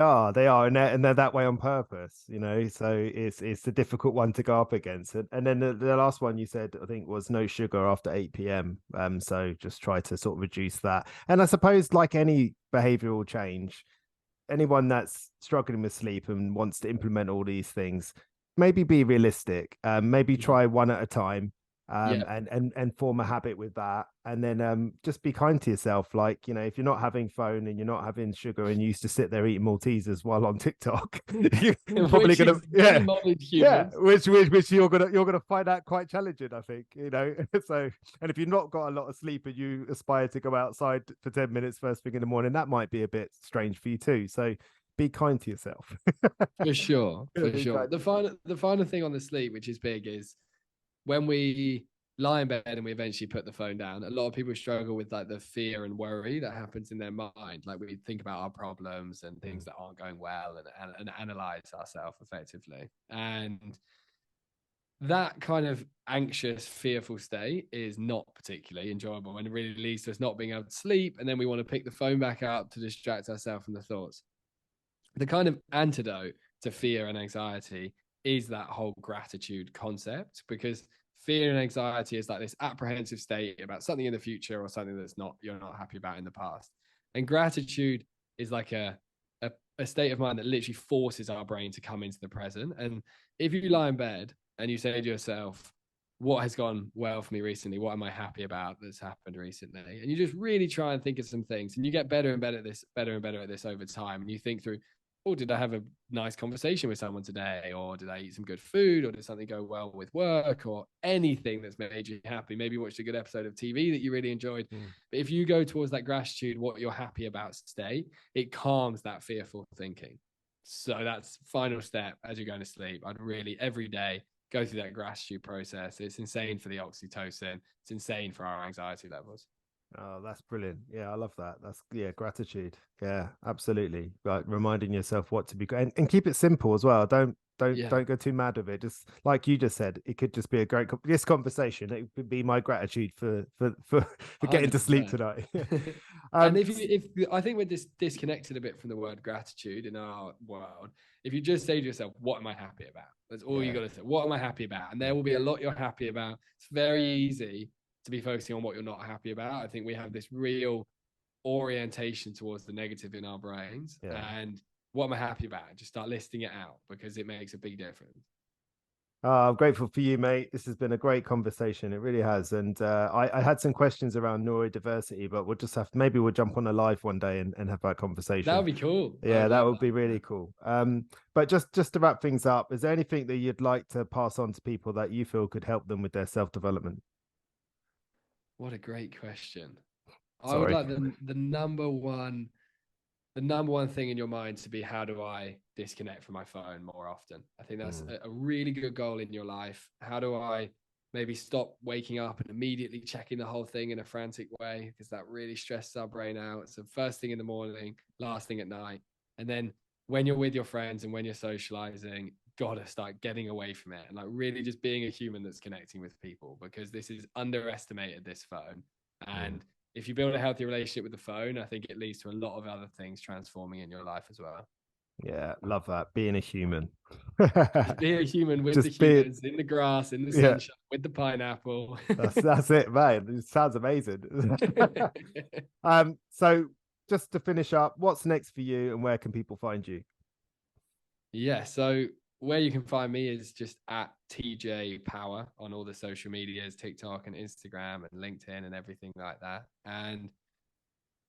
are, and they're that way on purpose, you know. So it's a difficult one to go up against. And then the last one you said, I think, was no sugar after 8 p.m. So just try to sort of reduce that. And I suppose, like any behavioral change, anyone that's struggling with sleep and wants to implement all these things, maybe be realistic. Maybe try one at a time, yeah, and form a habit with that. And then just be kind to yourself. Like, you know, if you're not having phone and you're not having sugar and you used to sit there eating Maltesers while on TikTok, you're probably which gonna, is yeah. very modern Yeah, humans. which you're gonna find out quite challenging, I think, you know. So, and if you've not got a lot of sleep and you aspire to go outside for 10 minutes first thing in the morning, that might be a bit strange for you too. So be kind to yourself. For sure, for Be sure. kind to yourself. The final thing on the sleep, which is big, is when we lie in bed and we eventually put the phone down. A lot of people struggle with like the fear and worry that happens in their mind. Like we think about our problems and things Mm, that aren't going well, and analyze ourselves effectively. And that kind of anxious, fearful state is not particularly enjoyable, and it really leads to us not being able to sleep. And then we want to pick the phone back up to distract ourselves from the thoughts. The kind of antidote to fear and anxiety is that whole gratitude concept, because fear and anxiety is like this apprehensive state about something in the future or something that's not you're not happy about in the past. And gratitude is like a state of mind that literally forces our brain to come into the present. And if you lie in bed and you say to yourself, what has gone well for me recently? What am I happy about that's happened recently? And you just really try and think of some things, and you get better and better at this, better and better at this over time. And you think through, oh, did I have a nice conversation with someone today? Or did I eat some good food? Or did something go well with work? Or anything that's made you happy? Maybe you watched a good episode of TV that you really enjoyed. mm. But if you go towards that gratitude, what you're happy about state, it calms that fearful thinking. So that's final step as you're going to sleep. I'd really every day go through that gratitude process. It's insane for the oxytocin. It's insane for our anxiety levels. Oh, that's brilliant. Yeah, I love that. That's, yeah, gratitude. Yeah, absolutely. Like reminding yourself what to be, and keep it simple as well. Don't don't Yeah, don't go too mad with it. Just like you just said, it could just be a great this conversation. It would be my gratitude for getting to sleep 100%. tonight. And um, if I think we're disconnected a bit from the word gratitude in our world, if you just say to yourself, "What am I happy about?" That's all you yeah, got to say. What am I happy about? And yeah, there will be a lot you're happy about. It's very easy to be focusing on what you're not happy about. I think we have this real orientation towards the negative in our brains. yeah. And what am I happy about? Just start listing it out, because it makes a big difference. I'm grateful for you, mate. This has been a great conversation. It really has. And I had some questions around neurodiversity, but we'll just have maybe we'll jump on a live one day and have that That conversation. would be cool. I Yeah, would that love would that. be really cool. But just to wrap things up, is there anything that you'd like to pass on to people that you feel could help them with their self-development? What a great question. I would Sorry. like the number one thing in your mind to be, how do I disconnect from my phone more often? I think that's Mm, a really good goal in your life. How do I maybe stop waking up and immediately checking the whole thing in a frantic way? Because that really stresses our brain out. So first thing in the morning, last thing at night. And then when you're with your friends and when you're socializing, gotta start getting away from it and like really just being a human that's connecting with people, because this is underestimated, this phone. mm. And if you build a healthy relationship with the phone, I think it leads to a lot of other things transforming in your life as well. Yeah, love that. Being a human. Just be a human with the Just be, humans, in the grass, in the yeah, sunshine, with the pineapple. that's it, man. It sounds amazing. So just to finish up, what's next for you and where can people find you? Yeah. So where you can find me is just at TJ Power on all the social medias, TikTok and Instagram and LinkedIn and everything like that. And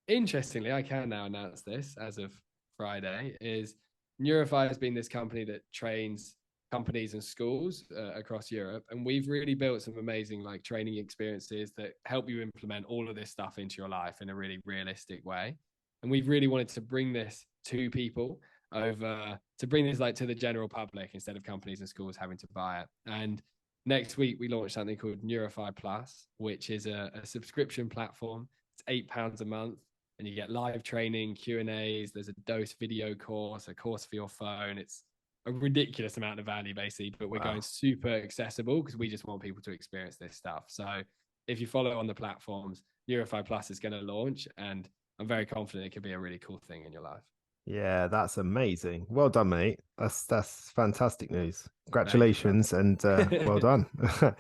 interestingly, I can now announce this as of Friday is Neurify has been this company that trains companies and schools across Europe, and we've really built some amazing like training experiences that help you implement all of this stuff into your life in a really realistic way. And we've really wanted to bring this to people over to bring this like to the general public instead of companies and schools having to buy it. And next week we launched something called Neurify Plus, which is a subscription platform. It's £8 a month, and you get live training, Q&As. There's a d.o.s.e video course, a course for your phone. It's a ridiculous amount of value, basically, but we're going super accessible because we just want people to experience this stuff. So if you follow on the platforms, Neurify Plus is going to launch, and I'm very confident it could be a really cool thing in your life. Yeah, that's amazing. Well done, mate. That's fantastic news. Thanks, Congratulations and well done. man.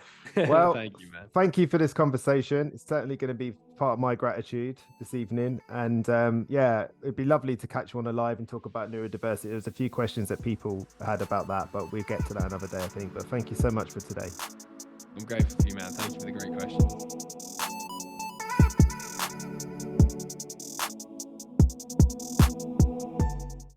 Well, Thank you, man. thank you for this conversation. It's certainly going to be part of my gratitude this evening. And yeah, it'd be lovely to catch you on a live and talk about neurodiversity. There's a few questions that people had about that, but we'll get to that another day, I think. But thank you so much for today. I'm grateful for you, man. Thank you for the great questions.